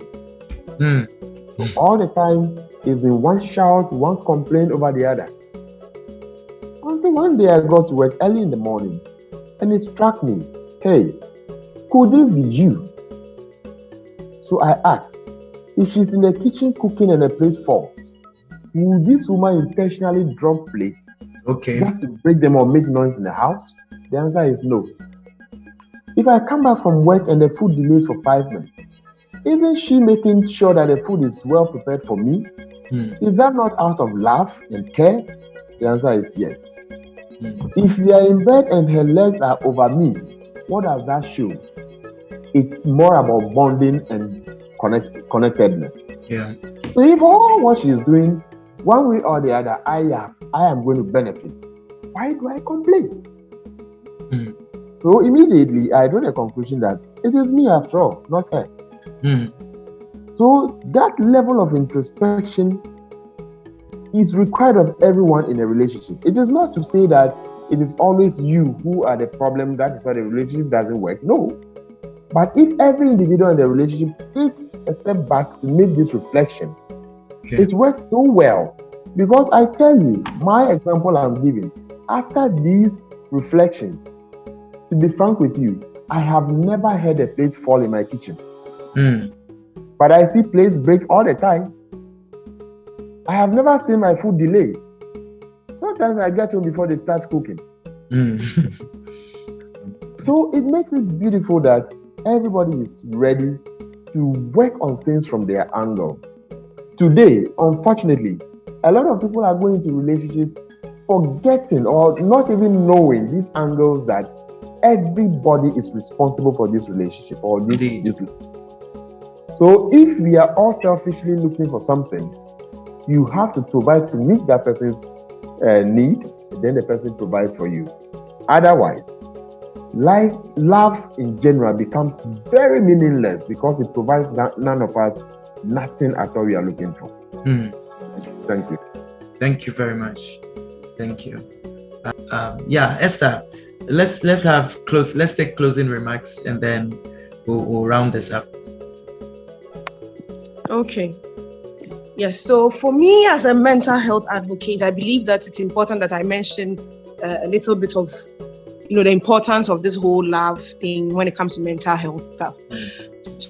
So all the time, it's been one shout, one complaint over the other. Until one day I got to work early in the morning and it struck me, hey, could this be you? So I asked, if she's in the kitchen cooking and a plate falls, will this woman intentionally drop plates just to break them or make noise in the house? The answer is no. If I come back from work and the food delays for 5 minutes, isn't she making sure that the food is well prepared for me? Is that not out of love and care? The answer is yes. If we are in bed and her legs are over me, what does that show? It's more about bonding and connectedness. Yeah. So if all what she's doing, one way or the other, I am going to benefit, why do I complain? So immediately I drew the conclusion that it is me after all, not her. So that level of introspection is required of everyone in a relationship. It is not to say that it is always you who are the problem, that is why the relationship doesn't work. No. But if every individual in the relationship takes a step back to make this reflection, it works so well. Because I tell you, my example I'm giving, after these reflections, to be frank with you, I have never had a plate fall in my kitchen. But I see plates break all the time. I have never seen my food delayed. Sometimes I get home before they start cooking. So it makes it beautiful that everybody is ready to work on things from their angle. Today, unfortunately, a lot of people are going into relationships forgetting or not even knowing these angles that everybody is responsible for this relationship or this. So if we are all selfishly looking for something, you have to provide to meet that person's need, and then the person provides for you. Otherwise, love in general becomes very meaningless because it provides none of us nothing at all we are looking for. Thank you. Thank you very much. Thank you. Esther, let's take closing remarks and then we'll round this up. Okay. Yes. So for me, as a mental health advocate, I believe that it's important that I mention a little bit of, the importance of this whole love thing when it comes to mental health stuff.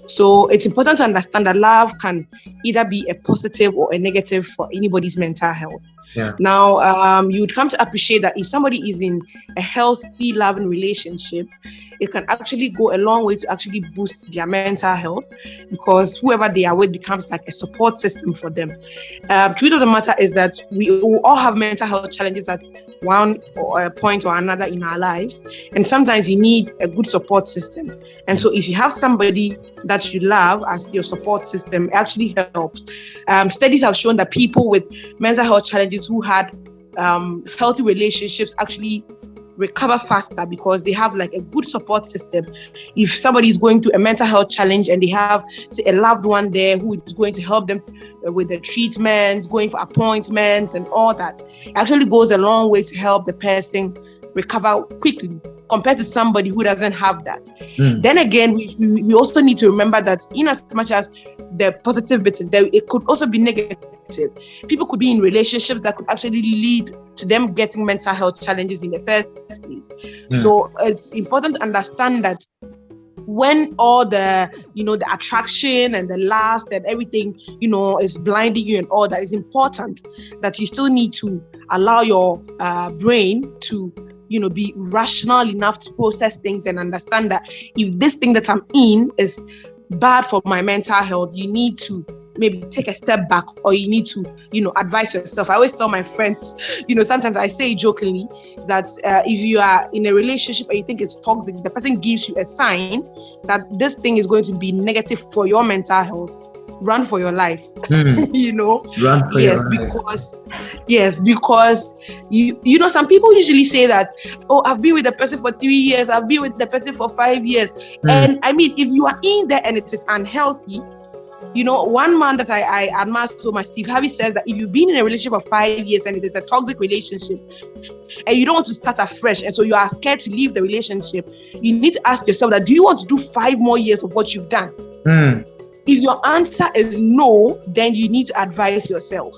So it's important to understand that love can either be a positive or a negative for anybody's mental health. Yeah. Now, you'd come to appreciate that if somebody is in a healthy, loving relationship, it can actually go a long way to actually boost their mental health because whoever they are with becomes like a support system for them. Truth of the matter is that we all have mental health challenges at one or a point or another in our lives, and sometimes you need a good support system. And so if you have somebody that you love as your support system, it actually helps. Studies have shown that people with mental health challenges who had healthy relationships actually recover faster because they have like a good support system. If somebody is going through a mental health challenge and they have, say, a loved one there who is going to help them with the treatment, going for appointments and all that, it actually goes a long way to help the person recover quickly compared to somebody who doesn't have that. Then again, we also need to remember that in as much as the positive bits is there, it could also be negative. People could be in relationships that could actually lead to them getting mental health challenges in the first place. So it's important to understand that when all the, the attraction and the lust and everything, is blinding you and all that, is important that you still need to allow your brain to be rational enough to process things and understand that if this thing that I'm in is bad for my mental health, you need to maybe take a step back or you need to, advise yourself. I always tell my friends, sometimes I say jokingly that if you are in a relationship and you think it's toxic, the person gives you a sign that this thing is going to be negative for your mental health. Run for your life. Run for your life. Because some people usually say that, oh, I've been with the person for 3 years, I've been with the person for 5 years. And I mean, if you are in there and it is unhealthy, one man that I admire so much, Steve Harvey, says that if you've been in a relationship for 5 years and it is a toxic relationship and you don't want to start afresh and so you are scared to leave the relationship, you need to ask yourself that, do you want to do 5 more years of what you've done? If your answer is no, then you need to advise yourself.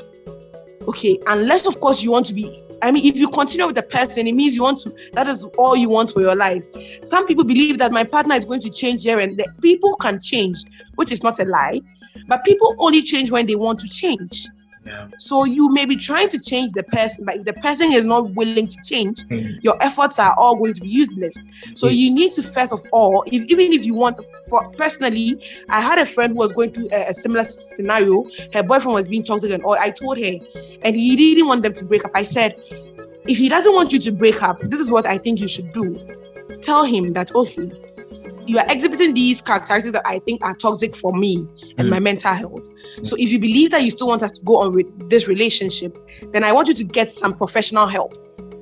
Okay, unless of course you want to be I mean, if you continue with the person, it means that is all you want for your life. Some people believe that my partner is going to change here and there. People can change, which is not a lie, but people only change when they want to change. Yeah. So you may be trying to change the person, but if the person is not willing to change, your efforts are all going to be useless. So you need to, first of all, even if you want, personally, I had a friend who was going through a similar scenario. Her boyfriend was being toxic and all. I told her, and he didn't want them to break up. I said, if he doesn't want you to break up, this is what I think you should do. Tell him that, okay, you are exhibiting these characteristics that I think are toxic for me and my mental health. So if you believe that you still want us to go on with this relationship, then I want you to get some professional help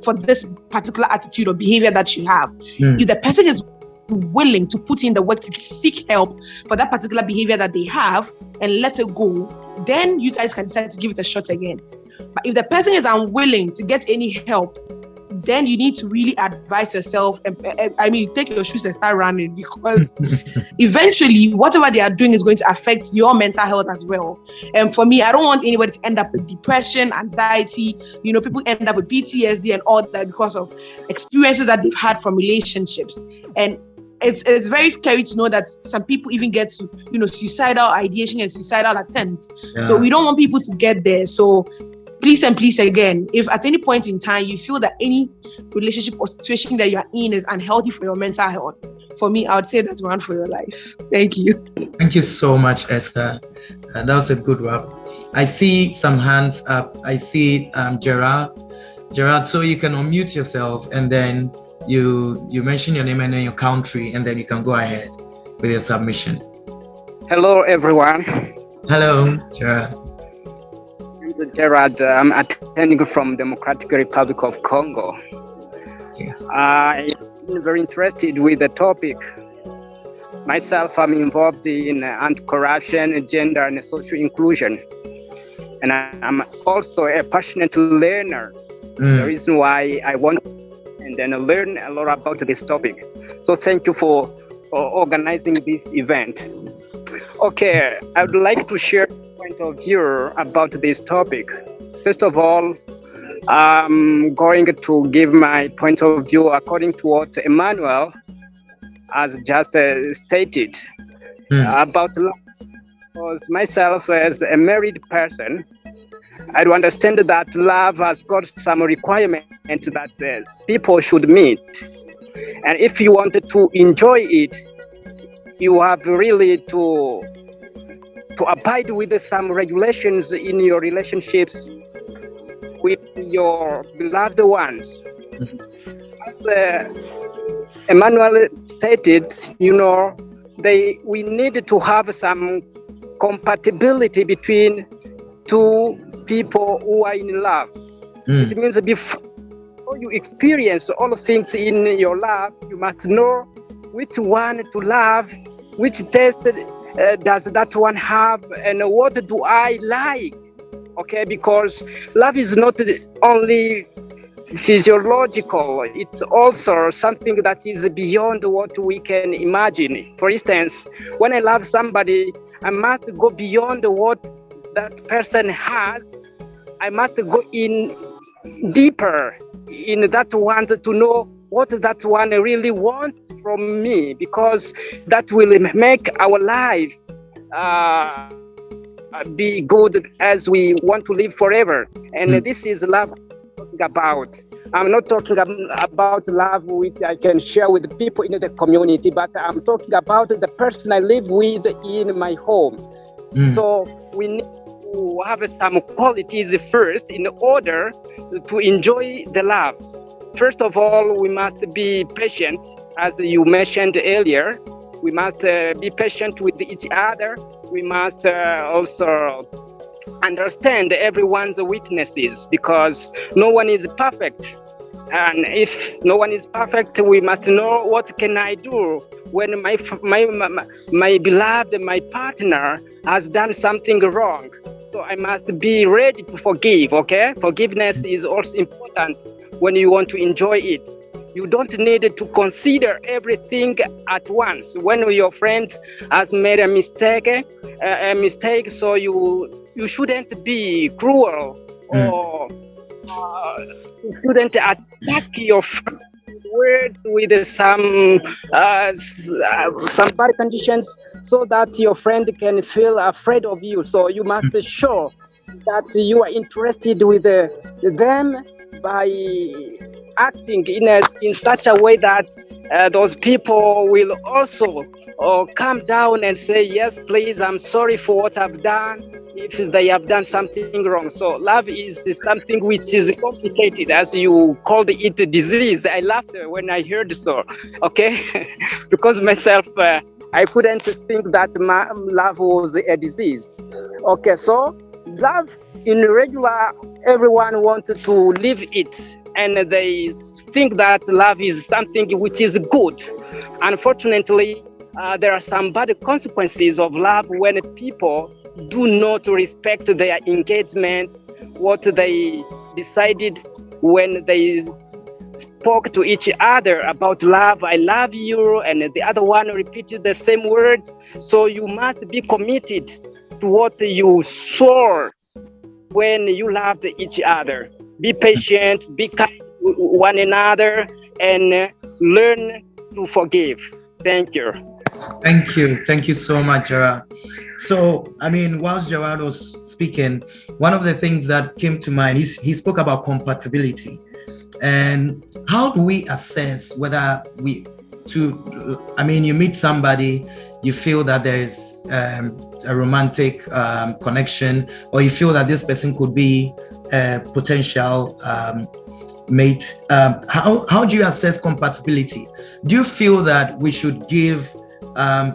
for this particular attitude or behavior that you have. If the person is willing to put in the work to seek help for that particular behavior that they have and let it go, then you guys can decide to give it a shot again. But if the person is unwilling to get any help, then you need to really advise yourself and take your shoes and start running, because eventually whatever they are doing is going to affect your mental health as well. And for me, I don't want anybody to end up with depression, anxiety. People end up with PTSD and all that because of experiences that they've had from relationships. And it's very scary to know that some people even get to, suicidal ideation and suicidal attempts. Yeah. So we don't want people to get there. So please and please again, if at any point in time you feel that any relationship or situation that you're in is unhealthy for your mental health, for me, I would say that run for your life. Thank you. Thank you so much, Esther. That was a good wrap. I see some hands up. I see Gerard. Gerard, so you can unmute yourself and then you mention your name and then your country, and then you can go ahead with your submission. Hello, everyone. Hello, Gerard. Gerard, I'm attending from Democratic Republic of Congo. Yeah. I'm very interested with the topic. Myself, I'm involved in anti-corruption, gender and social inclusion. And I'm also a passionate learner. The reason why I want and then learn a lot about this topic. So thank you for organizing this event. Okay, I would like to share point of view about this topic. First of all, I'm going to give my point of view according to what Emmanuel has just stated about love. Because myself, as a married person, I do understand that love has got some requirement that says people should meet. And if you wanted to enjoy it, you have really to abide with some regulations in your relationships with your beloved ones. As Emmanuel stated, we need to have some compatibility between two people who are in love. It means before you experience all things in your love, you must know which one to love, which taste does that one have, and what do I like? Okay, because love is not only physiological, it's also something that is beyond what we can imagine. For instance, when I love somebody, I must go beyond what that person has. I must go in deeper in that one to know what that one really wants from me, because that will make our life be good as we want to live forever. And this is love I'm talking about. I'm not talking about love which I can share with people in the community, but I'm talking about the person I live with in my home. So we need to have some qualities first in order to enjoy the love. First of all, we must be patient, as you mentioned earlier. We must be patient with each other. We must also understand everyone's weaknesses, because no one is perfect. And if no one is perfect, we must know what can I do when my beloved, my partner has done something wrong. So I must be ready to forgive, okay? Forgiveness is also important when you want to enjoy it. You don't need to consider everything at once. When your friend has made a mistake, so you shouldn't be cruel or you shouldn't attack your friend words with some bad conditions so that your friend can feel afraid of you. So you must show that you are interested with them by acting in such a way that those people will also calm down and say, yes, please, I'm sorry for what I've done if they have done something wrong. So love is something which is complicated, as you called it a disease. I laughed when I heard so, okay? Because myself, I couldn't think that love was a disease. Okay, so love in regular, everyone wants to live it, and they think that love is something which is good. Unfortunately, there are some bad consequences of love when people do not respect their engagement, what they decided when they spoke to each other about love. I love you, and the other one repeated the same words. So you must be committed to what you swore when you loved each other. Be patient, be kind to one another, and learn to forgive. Thank you. Thank you. Thank you so much, Gerard. So, I mean, whilst Gerard was speaking, one of the things that came to mind is he spoke about compatibility. And how do we assess whether you meet somebody, you feel that there is a romantic connection, or you feel that this person could be a potential mate. How do you assess compatibility? Do you feel that we should give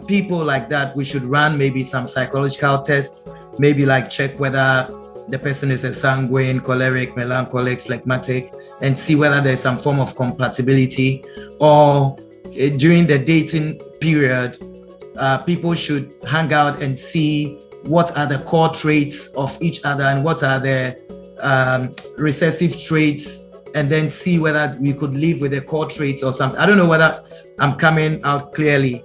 people like that, we should run maybe some psychological tests, maybe like check whether the person is a sanguine, choleric, melancholic, phlegmatic, and see whether there's some form of compatibility? Or during the dating period, people should hang out and see what are the core traits of each other and what are the recessive traits, and then see whether we could live with the core traits or something. I don't know whether I'm coming out clearly.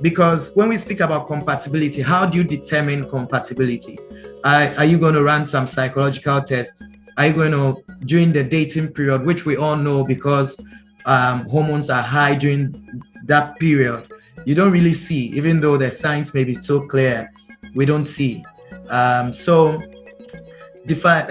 Because when we speak about compatibility, how do you determine compatibility? Are you going to run some psychological tests? Are you going to, during the dating period, which we all know because hormones are high during that period, you don't really see, even though the signs may be so clear, we don't see. So define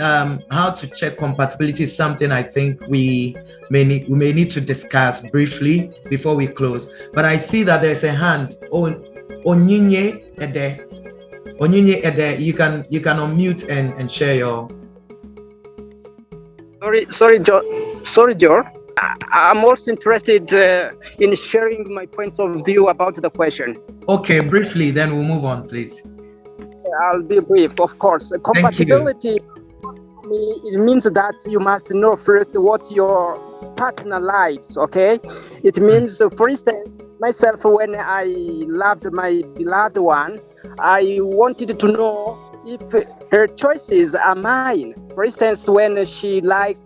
how to check compatibility is something I think we may need to discuss briefly before we close. But I see that there's a hand. Onyinye Ede, you can unmute and share your. Sorry, Joe. I'm also interested in sharing my point of view about the question. Okay, briefly, then we'll move on, please. I'll be brief, of course. Compatibility, it means that you must know first what your partner likes, okay? It means, for instance, myself, when I loved my beloved one, I wanted to know if her choices are mine. For instance, when she likes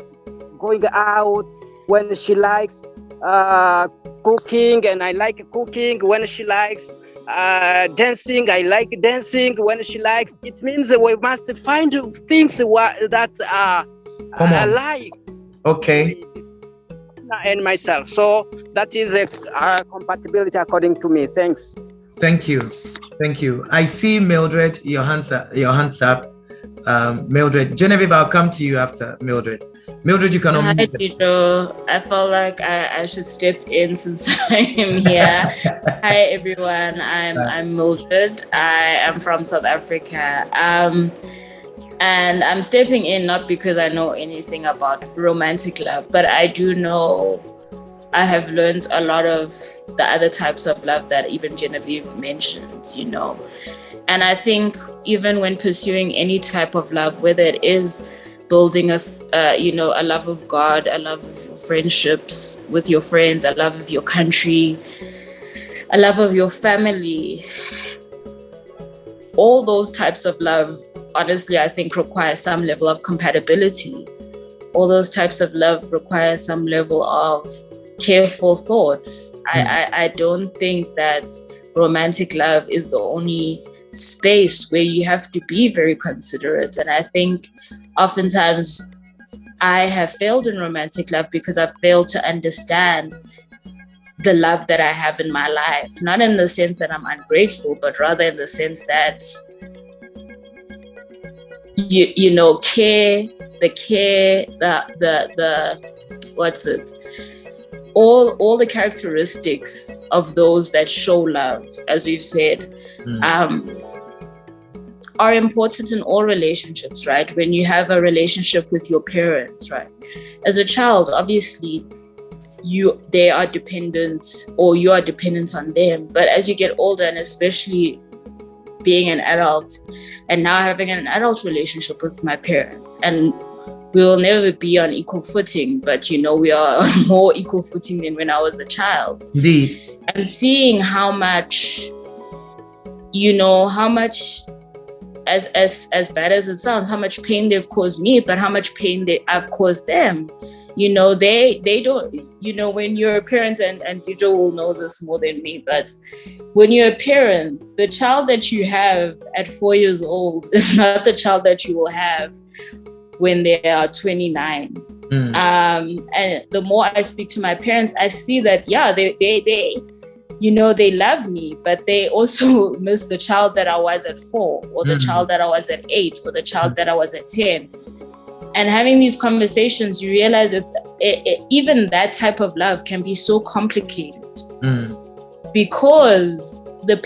going out, when she likes cooking, and I like cooking, when she likes dancing, I like dancing, when she likes, it means we must find things that are alike. Okay. And myself. So that is a compatibility according to me. Thanks. Thank you. I see Mildred, your hands up. Mildred. Genevieve, I'll come to you after Mildred. Mildred, you can unmute. Hi, Tito. I felt like I should step in since I am here. Hi, everyone. I'm Mildred. I am from South Africa. And I'm stepping in not because I know anything about romantic love, but I do know I have learned a lot of the other types of love that even Genevieve mentioned, you know. And I think even when pursuing any type of love, whether it is building a love of God, a love of friendships with your friends, a love of your country, a love of your family, all those types of love, honestly, I think require some level of compatibility. All those types of love require some level of careful thoughts. I don't think that romantic love is the only space where you have to be very considerate. And I think oftentimes I have failed in romantic love because I've failed to understand the love that I have in my life. Not in the sense that I'm ungrateful, but rather in the sense that, you know, all the characteristics of those that show love, as we've said, are important in all relationships, right? When you have a relationship with your parents, right? As a child, obviously, they are dependent, or you are dependent on them. But as you get older, and especially being an adult, and now having an adult relationship with my parents, and we will never be on equal footing, but you know, we are on more equal footing than when I was a child. Indeed. And seeing how much, you know, how much, as bad as it sounds, how much pain they've caused me, but how much pain I've caused them. You know, they don't, you know, when you're a parent, and Dijo will know this more than me, but when you're a parent, the child that you have at 4 years old is not the child that you will have when they are 29. And the more I speak to my parents, I see that, yeah, they you know, they love me, but they also miss the child that I was at 4, or the child that I was at 8, or the child that I was at 10. And having these conversations, you realize even that type of love can be so complicated because there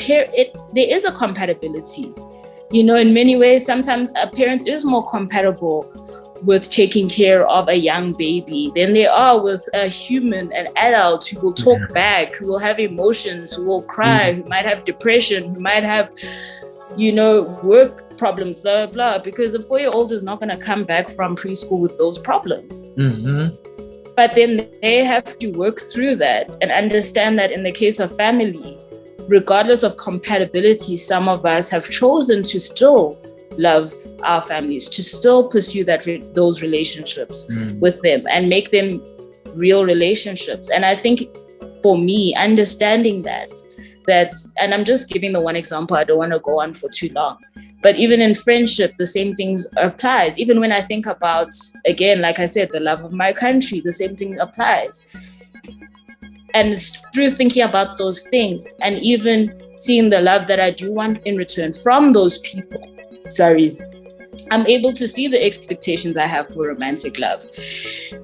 is a compatibility. You know, in many ways, sometimes a parent is more compatible with taking care of a young baby than they are with a human, an adult who will talk back, who will have emotions, who will cry, who might have depression, who might have, you know, work problems, blah, blah, blah, because the 4-year-old is not going to come back from preschool with those problems. But then they have to work through that and understand that in the case of family, regardless of compatibility, some of us have chosen to still love our families, to still pursue those relationships with them and make them real relationships. And I think for me, understanding that, and I'm just giving the one example, I don't want to go on for too long, but even in friendship, the same things applies. Even when I think about, again, like I said, the love of my country, the same thing applies. And it's through thinking about those things and even seeing the love that I do want in return from those people, I'm able to see the expectations I have for romantic love.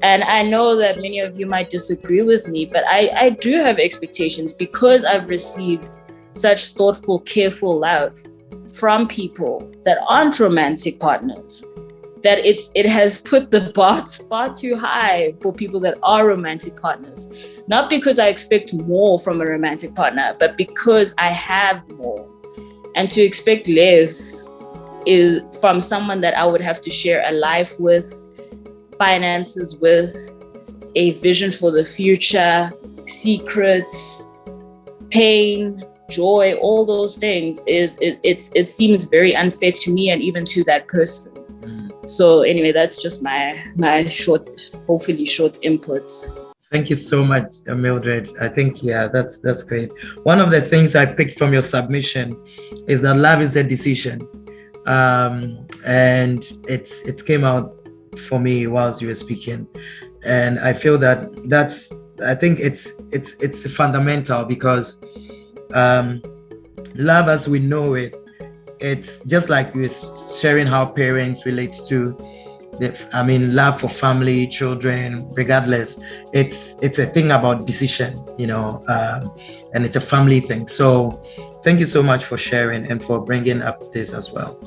And I know that many of you might disagree with me, but I do have expectations because I've received such thoughtful, careful love from people that aren't romantic partners, that it has put the bar far too high for people that are romantic partners. Not because I expect more from a romantic partner, but because I have more. And to expect less is from someone that I would have to share a life with, finances with, a vision for the future, secrets, pain, joy, all those things, it seems very unfair to me and even to that person. So anyway, that's just my short, hopefully short input. Thank you so much, Mildred. I think, yeah, that's great. One of the things I picked from your submission is that love is a decision. And it came out for me whilst you were speaking. And I feel I think it's fundamental because love as we know it, it's just like we were sharing how parents relate to love for family, children, regardless. It's a thing about decision, and it's a family thing. So thank you so much for sharing and for bringing up this as well.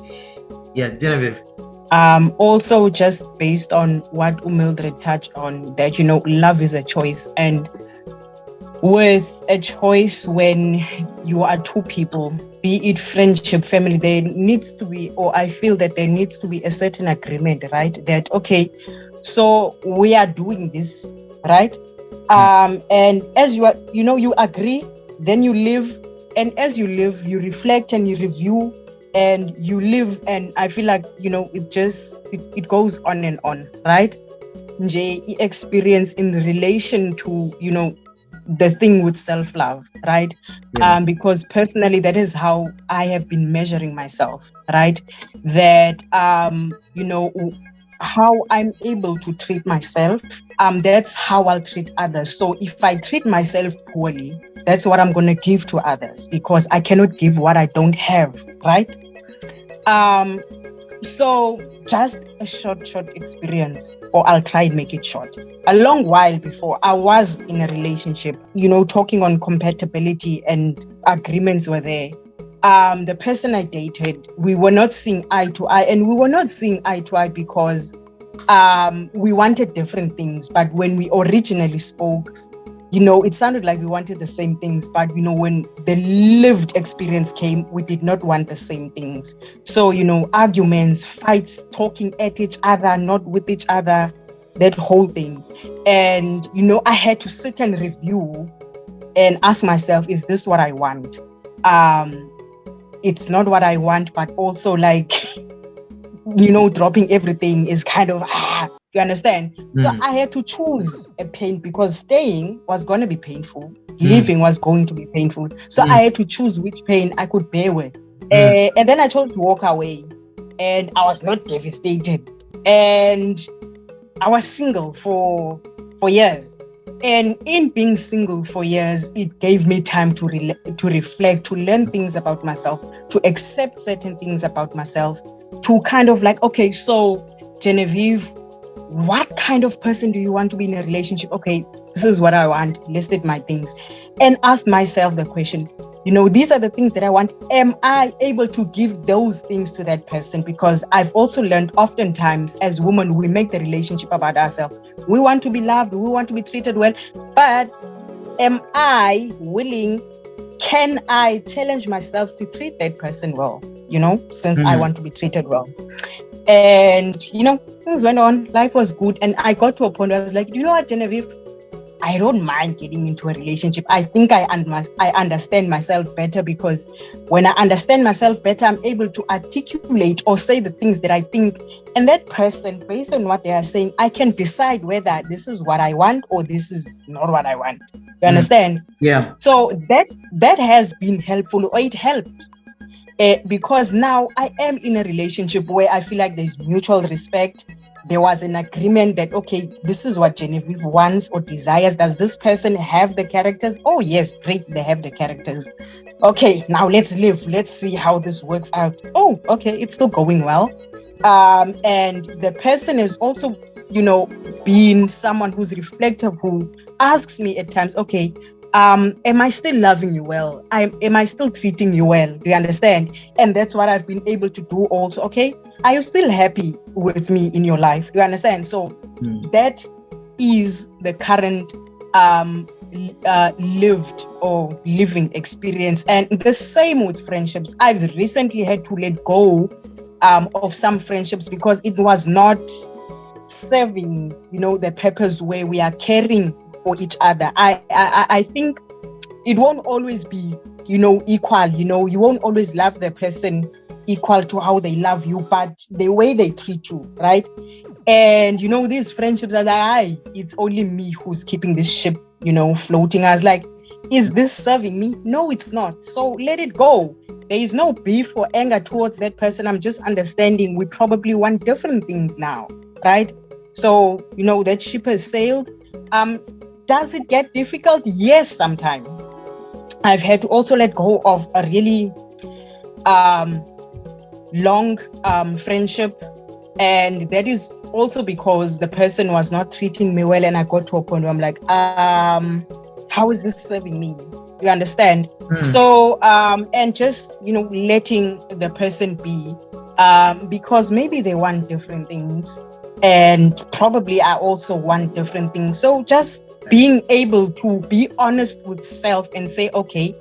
Yeah, Genevieve. Also, just based on what Mildred touched on, that, love is a choice. And with a choice, when you are two people, be it friendship, family, there needs to be, or I feel that there needs to be a certain agreement, right? That, okay, so we are doing this, right? And as you are, you agree, then you live. And as you live, you reflect and you review and you live. And I feel like, it goes on and on, right? Experience in relation to, the thing with self-love, right? Yeah. Because personally, that is how I have been measuring myself, right? That, how I'm able to treat myself, that's how I'll treat others. So if I treat myself poorly, that's what I'm going to give to others, because I cannot give what I don't have, right? So just a short experience, or I'll try and make it short. A long while before, I was in a relationship, talking on compatibility and agreements were there. The person I dated, we were not seeing eye to eye, and we were not seeing eye to eye because we wanted different things. But when we originally spoke, it sounded like we wanted the same things, but when the lived experience came, we did not want the same things. So, arguments, fights, talking at each other, not with each other, that whole thing. And, I had to sit and review and ask myself, is this what I want? It's not what I want, but also dropping everything is kind of, you understand? So I had to choose a pain, because staying was going to be painful. Leaving was going to be painful. So I had to choose which pain I could bear with. And then I chose to walk away, and I was not devastated. And I was single for years. And in being single for years, it gave me time to reflect, to learn things about myself, to accept certain things about myself, to kind of okay, so Genevieve, what kind of person do you want to be in a relationship? Okay, this is what I want, listed my things, and asked myself the question, these are the things that I want. Am I able to give those things to that person? Because I've also learned oftentimes as women, we make the relationship about ourselves. We want to be loved, we want to be treated well, but am I willing? Can I challenge myself to treat that person well, since I want to be treated well? And, things went on. Life was good. And I got to a point where I was like, you know what, Genevieve? I don't mind getting into a relationship. I think I understand myself better, because when I understand myself better, I'm able to articulate or say the things that I think. And that person, based on what they are saying, I can decide whether this is what I want or this is not what I want. You understand? Yeah. So that has been helpful, or it helped. Because now I am in a relationship where I feel like there's mutual respect. There was an agreement that, okay, this is what Genevieve wants or desires. Does this person have the characters? Oh, yes, great, they have the characters. Okay, now let's live. Let's see how this works out. Oh, okay, it's still going well. And the person is also, being someone who's reflective, who asks me at times, okay, am I still loving you well? Am I still treating you well? Do you understand? And that's what I've been able to do also. Okay, are you still happy with me in your life? Do you understand? So that is the current lived or living experience. And the same with friendships. I've recently had to let go of some friendships because it was not serving, the purpose where we are caring for each other. I think it won't always be, equal. You won't always love the person equal to how they love you, but the way they treat you, right? And these friendships are like, it's only me who's keeping this ship, floating. I was like, is this serving me? No, it's not. So let it go. There is no beef or anger towards that person. I'm just understanding we probably want different things now, right? So, that ship has sailed. Does it get difficult? Yes, sometimes. I've had to also let go of a really long friendship. And that is also because the person was not treating me well. And I got to a point where I'm like, how is this serving me? You understand? So, and just, letting the person be, because maybe they want different things. And probably I also want different things. So just being able to be honest with self and say, okay,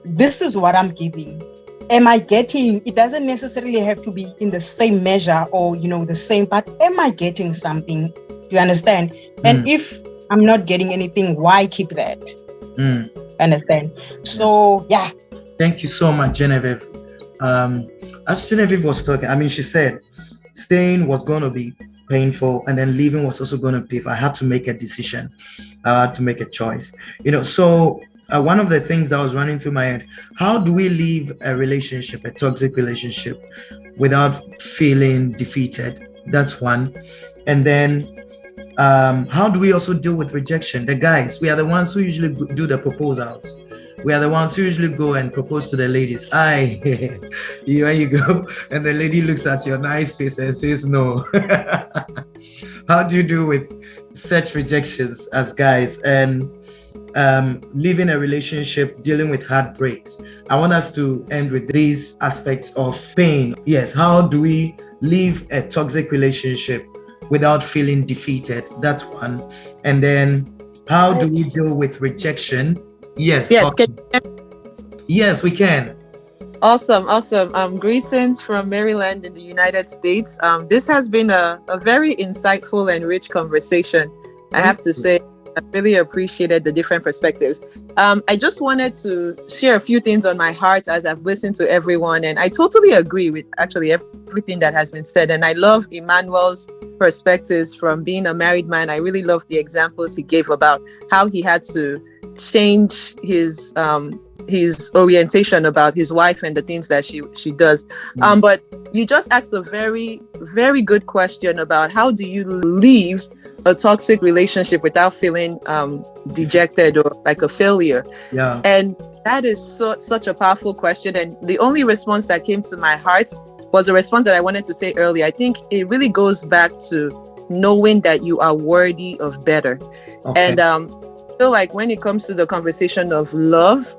this is what I'm giving. Am I getting, it doesn't necessarily have to be in the same measure or, the same, but am I getting something? Do you understand? And if I'm not getting anything, why keep that? Understand? So, yeah. Thank you so much, Genevieve. As Genevieve was talking, she said, staying was going to be painful, and then leaving was also going to be, if I had to make a decision, to make a choice. So one of the things that was running through my head, how do we leave a relationship, a toxic relationship, without feeling defeated. That's one. And then how do we also deal with rejection? The guys, we are the ones who usually do the proposals. We are the ones who usually go and propose to the ladies. Here you go. And the lady looks at your nice face and says no. How do you deal with such rejections as guys? And living a relationship, dealing with heartbreaks. I want us to end with these aspects of pain. Yes, how do we leave a toxic relationship without feeling defeated? That's one. And then how do we deal with rejection? Yes. Yes. Yes, we can. Awesome. Greetings from Maryland in the United States. This has been a very insightful and rich conversation. I have to say, I really appreciated the different perspectives. I just wanted to share a few things on my heart as I've listened to everyone. And I totally agree with actually everything that has been said. And I love Emmanuel's perspectives from being a married man. I really love the examples he gave about how he had to change his orientation about his wife and the things that she does. But you just asked a very, very good question about how do you leave a toxic relationship without feeling dejected or like a failure. Yeah. And that is such a powerful question. And the only response that came to my heart was a response that I wanted to say earlier. I think it really goes back to knowing that you are worthy of better. Okay. And I feel like when it comes to the conversation of love,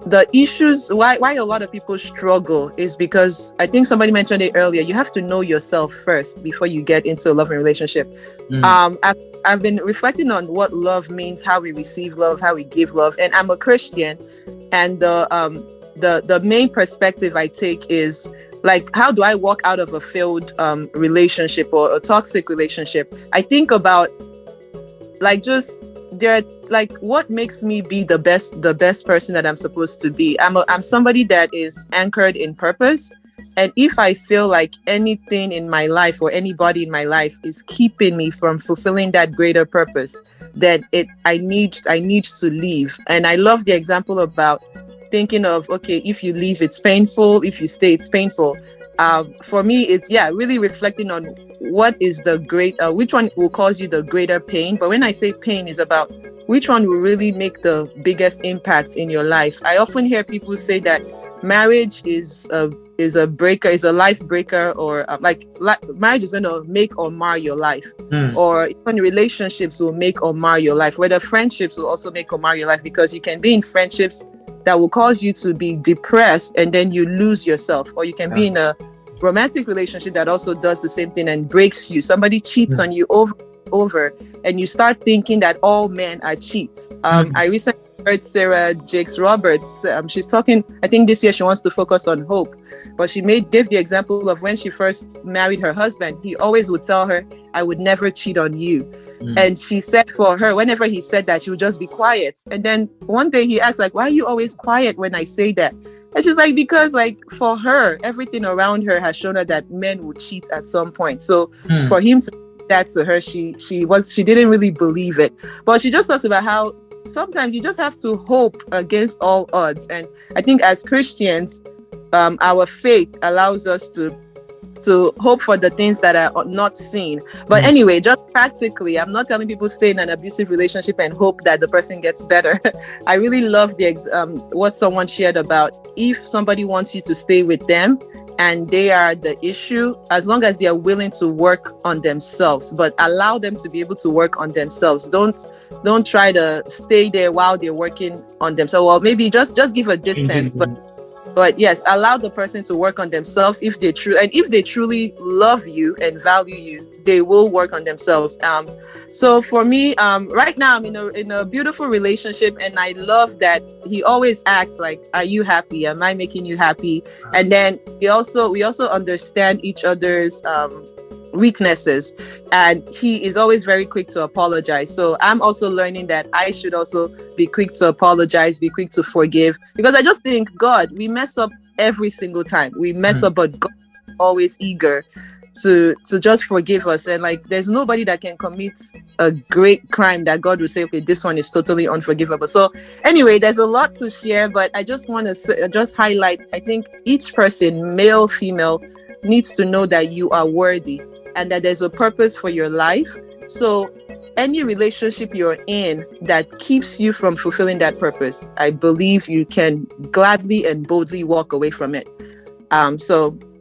the issues why a lot of people struggle is because I think somebody mentioned it earlier. You have to know yourself first before you get into a loving relationship. I've been reflecting on what love means, how we receive love, how we give love, and I'm a Christian. And the main perspective I take is like, how do I walk out of a failed relationship or a toxic relationship? I think about what makes me be the best person that I'm supposed to be. I'm somebody that is anchored in purpose. And if I feel like anything in my life or anybody in my life is keeping me from fulfilling that greater purpose, then I need to leave. And I love the example about thinking of, okay, if you leave, it's painful. If you stay, it's painful. For me, it's really reflecting on what is which one will cause you the greater pain. But when I say pain, is about which one will really make the biggest impact in your life. I often hear people say that marriage is a life breaker, or marriage is going to make or mar your life, or even relationships will make or mar your life, whether friendships will also make or mar your life, because you can be in friendships that will cause you to be depressed and then you lose yourself, or you can be in a romantic relationship that also does the same thing and breaks you. Somebody cheats on you over and you start thinking that all men are cheats. I recently heard Sarah Jakes Roberts. She's talking, I think this year she wants to focus on hope, but she gave the example of when she first married her husband. He always would tell her, I would never cheat on you. And she said for her, whenever he said that, she would just be quiet. And then one day he asked, like, why are you always quiet when I say that? And she's like, because like for her, everything around her has shown her that men will cheat at some point. So for him to say that to her, she didn't really believe it. But she just talks about how sometimes you just have to hope against all odds. And I think as Christians, our faith allows us to hope for the things that are not seen. But anyway, just practically, I'm not telling people stay in an abusive relationship and hope that the person gets better. I really love what someone shared about if somebody wants you to stay with them and they are the issue, as long as they are willing to work on themselves, but allow them to be able to work on themselves. Don't try to stay there while they're working on themselves. Well, maybe just give a distance, but yes, allow the person to work on themselves. If they truly love you and value you, they will work on themselves. So for me, right now I'm in a beautiful relationship, and I love that he always asks, like, are you happy? Am I making you happy? And then we also understand each other's weaknesses, and he is always very quick to apologize. So I'm also learning that I should also be quick to apologize, be quick to forgive, because I just think, God, we mess up every single time. We mess up, but God is always eager to just forgive us. And like, there's nobody that can commit a great crime that God will say, okay, this one is totally unforgivable. So anyway, there's a lot to share, but I just want to just highlight, I think each person, male, female, needs to know that you are worthy and that there's a purpose for your life. So any relationship you're in that keeps you from fulfilling that purpose, I believe you can gladly and boldly walk away from it.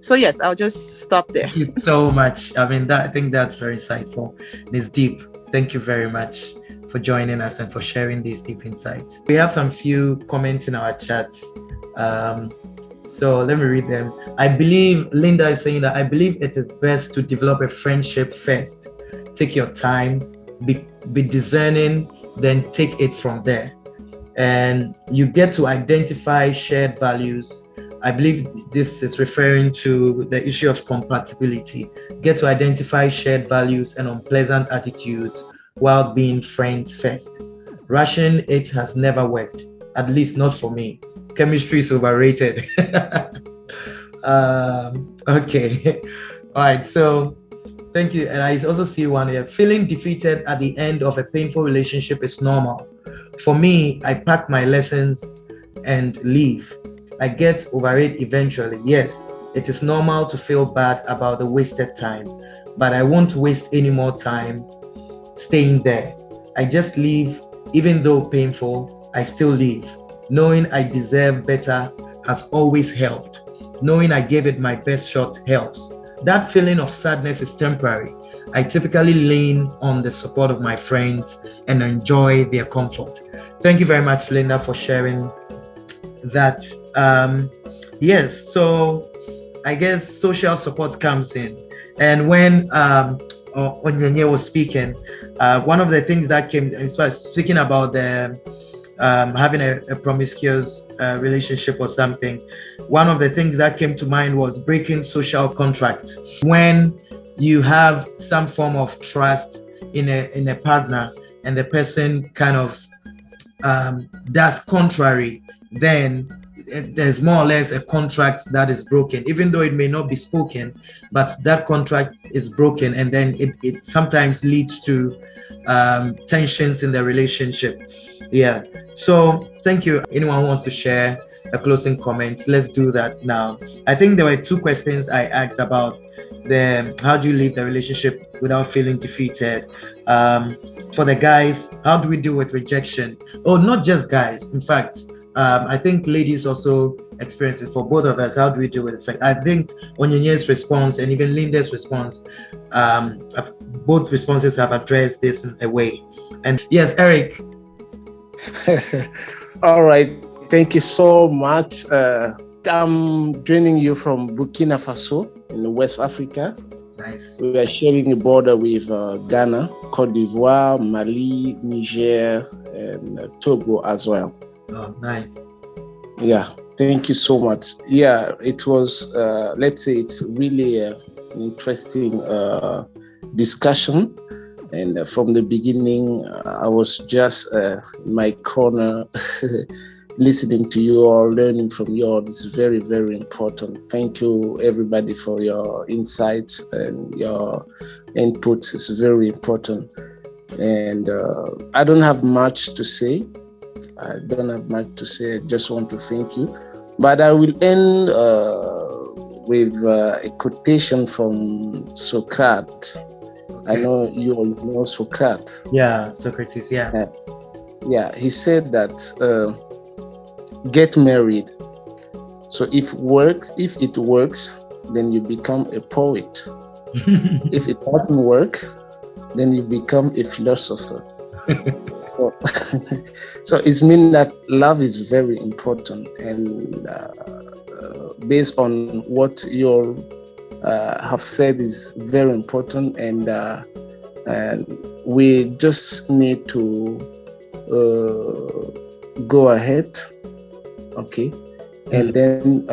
So yes, I'll just stop there. Thank you so much. I mean, I think that's very insightful. It's deep. Thank you very much for joining us and for sharing these deep insights. We have some few comments in our chat. So let me read them. I believe Linda is saying that I believe it is best to develop a friendship first. Take your time, be discerning, then take it from there. And you get to identify shared values. I believe this is referring to the issue of compatibility. Get to identify shared values and unpleasant attitudes while being friends first. Rushing it has never worked, at least not for me. Chemistry is overrated. Okay. All right. So thank you. And I also see one here. Feeling defeated at the end of a painful relationship is normal. For me, I pack my lessons and leave. I get over it eventually. Yes, it is normal to feel bad about the wasted time, but I won't waste any more time staying there. I just leave. Even though painful, I still leave. Knowing I deserve better has always helped. Knowing I gave it my best shot helps. That feeling of sadness is temporary. I typically lean on the support of my friends and enjoy their comfort. Thank you very much, Linda, for sharing that. Yes, so I guess social support comes in. And when Onyenye was speaking, one of the things that came, speaking about the having a promiscuous relationship or something, one of the things that came to mind was breaking social contracts. When you have some form of trust in a partner and the person kind of does contrary, then there's more or less a contract that is broken, even though it may not be spoken, but that contract is broken, and then it sometimes leads to tensions in the relationship. Yeah. So thank you. Anyone who wants to share a closing comment? Let's do that now. I think there were two questions I asked about how do you leave the relationship without feeling defeated? For the guys, how do we deal with rejection? Oh, not just guys. In fact, I think ladies also experience it. For both of us, how do we deal with it? I think Onyenye's response and even Linda's response, both responses have addressed this in a way. And yes, Eric. All right. Thank you so much. I'm joining you from Burkina Faso in West Africa. Nice. We are sharing a border with Ghana, Cote d'Ivoire, Mali, Niger, and Togo as well. Oh, nice. Yeah, thank you so much. Yeah, it was, let's say it's really an interesting discussion. And from the beginning, I was just in my corner listening to you all, learning from you all. It's very, very important. Thank you, everybody, for your insights and your inputs. It's very important. And I don't have much to say. I just want to thank you. But I will end with a quotation from Socrates. Okay. I know you all know Socrates. Yeah, Socrates, yeah. Yeah, he said that get married. So if it works, then you become a poet. If it doesn't work, then you become a philosopher. So it means that love is very important, and based on what you all have said is very important, and we just need to go ahead, okay, and then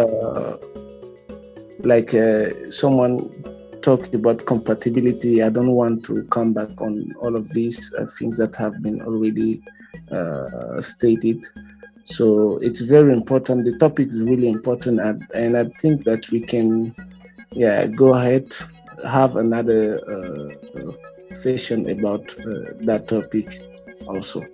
like someone talked about compatibility. I don't want to come back on all of these things that have been already stated. So it's very important. The topic is really important, and I think that we can, go ahead have another session about that topic also.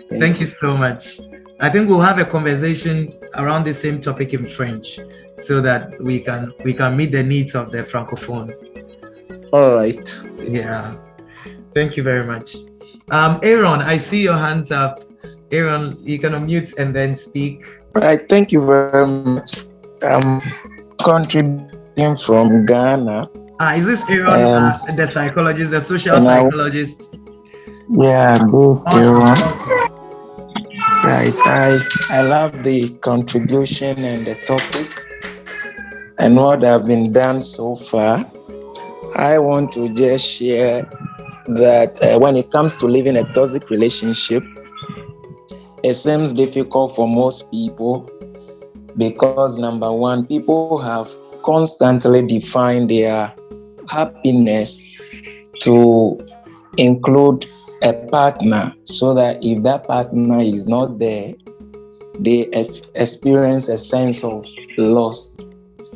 Thank you so much. I think we'll have a conversation around the same topic in French so that we can meet the needs of the Francophone. All right. Yeah. Thank you very much. Aaron, I see your hands up. Aaron, you can unmute and then speak. All right. Thank you very much. I'm contributing from Ghana. Is this Aaron, the psychologist, the social psychologist? Yeah, this Aaron. Right. I love the contribution and the topic and what have been done so far. I want to just share that when it comes to living a toxic relationship, it seems difficult for most people because, number one, people have constantly defined their happiness to include a partner, so that if that partner is not there, they experience a sense of loss.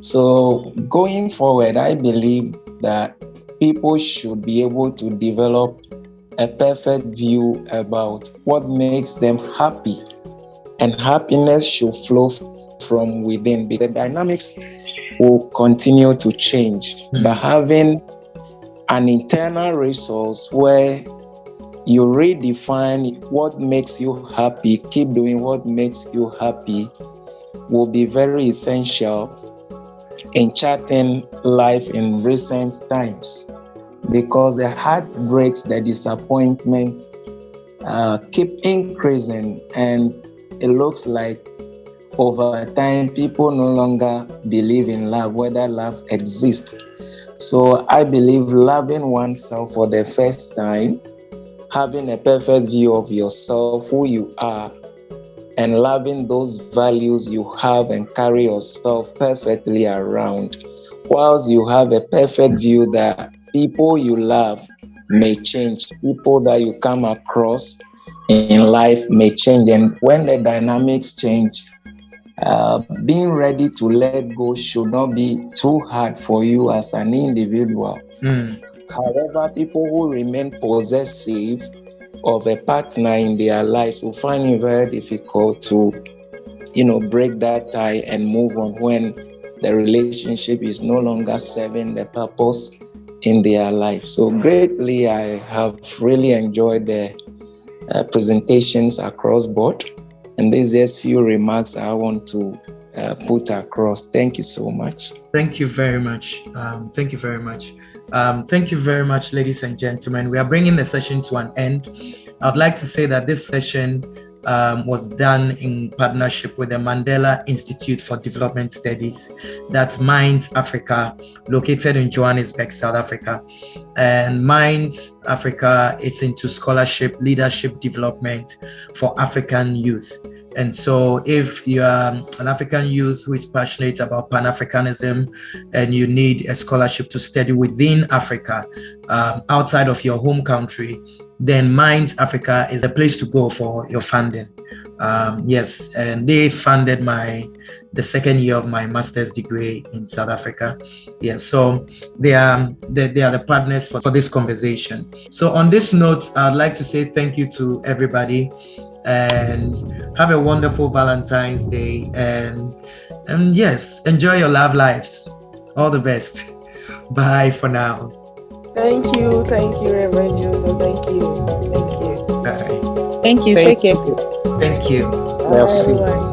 So going forward, I believe that people should be able to develop a perfect view about what makes them happy, and happiness should flow from within, because the dynamics will continue to change. But having an internal resource where you redefine what makes you happy, keep doing what makes you happy, will be very essential in charting life in recent times, because the heartbreaks, the disappointments keep increasing, and it looks like over time people no longer believe in love, whether love exists. So I believe loving oneself for the first time, having a perfect view of yourself, who you are, and loving those values you have and carry yourself perfectly around, whilst you have a perfect view that people you love may change, people that you come across in life may change. And when the dynamics change, being ready to let go should not be too hard for you as an individual. However, people who remain possessive of a partner in their lives will find it very difficult to, break that tie and move on when the relationship is no longer serving the purpose in their life. So greatly, I have really enjoyed the presentations across board. And these just few remarks I want to put across. Thank you so much. Thank you very much. Thank you very much. Thank you very much, ladies and gentlemen. We are bringing the session to an end. I'd like to say that this session was done in partnership with the Mandela Institute for Development Studies, that's Minds Africa, located in Johannesburg, South Africa. And Minds Africa is into scholarship, leadership development for African youth. And so if you are an African youth who is passionate about Pan-Africanism and you need a scholarship to study within Africa, outside of your home country, then Minds Africa is a place to go for your funding. Yes, and they funded the second year of my master's degree in South Africa. Yeah, so they are the partners for this conversation. So on this note, I'd like to say thank you to everybody and have a wonderful Valentine's Day. And yes, enjoy your love lives. All the best. Bye for now. Thank you, Reverend Joseph. Thank you. Bye. Thank you. Take care. Thank you. Bye, everyone.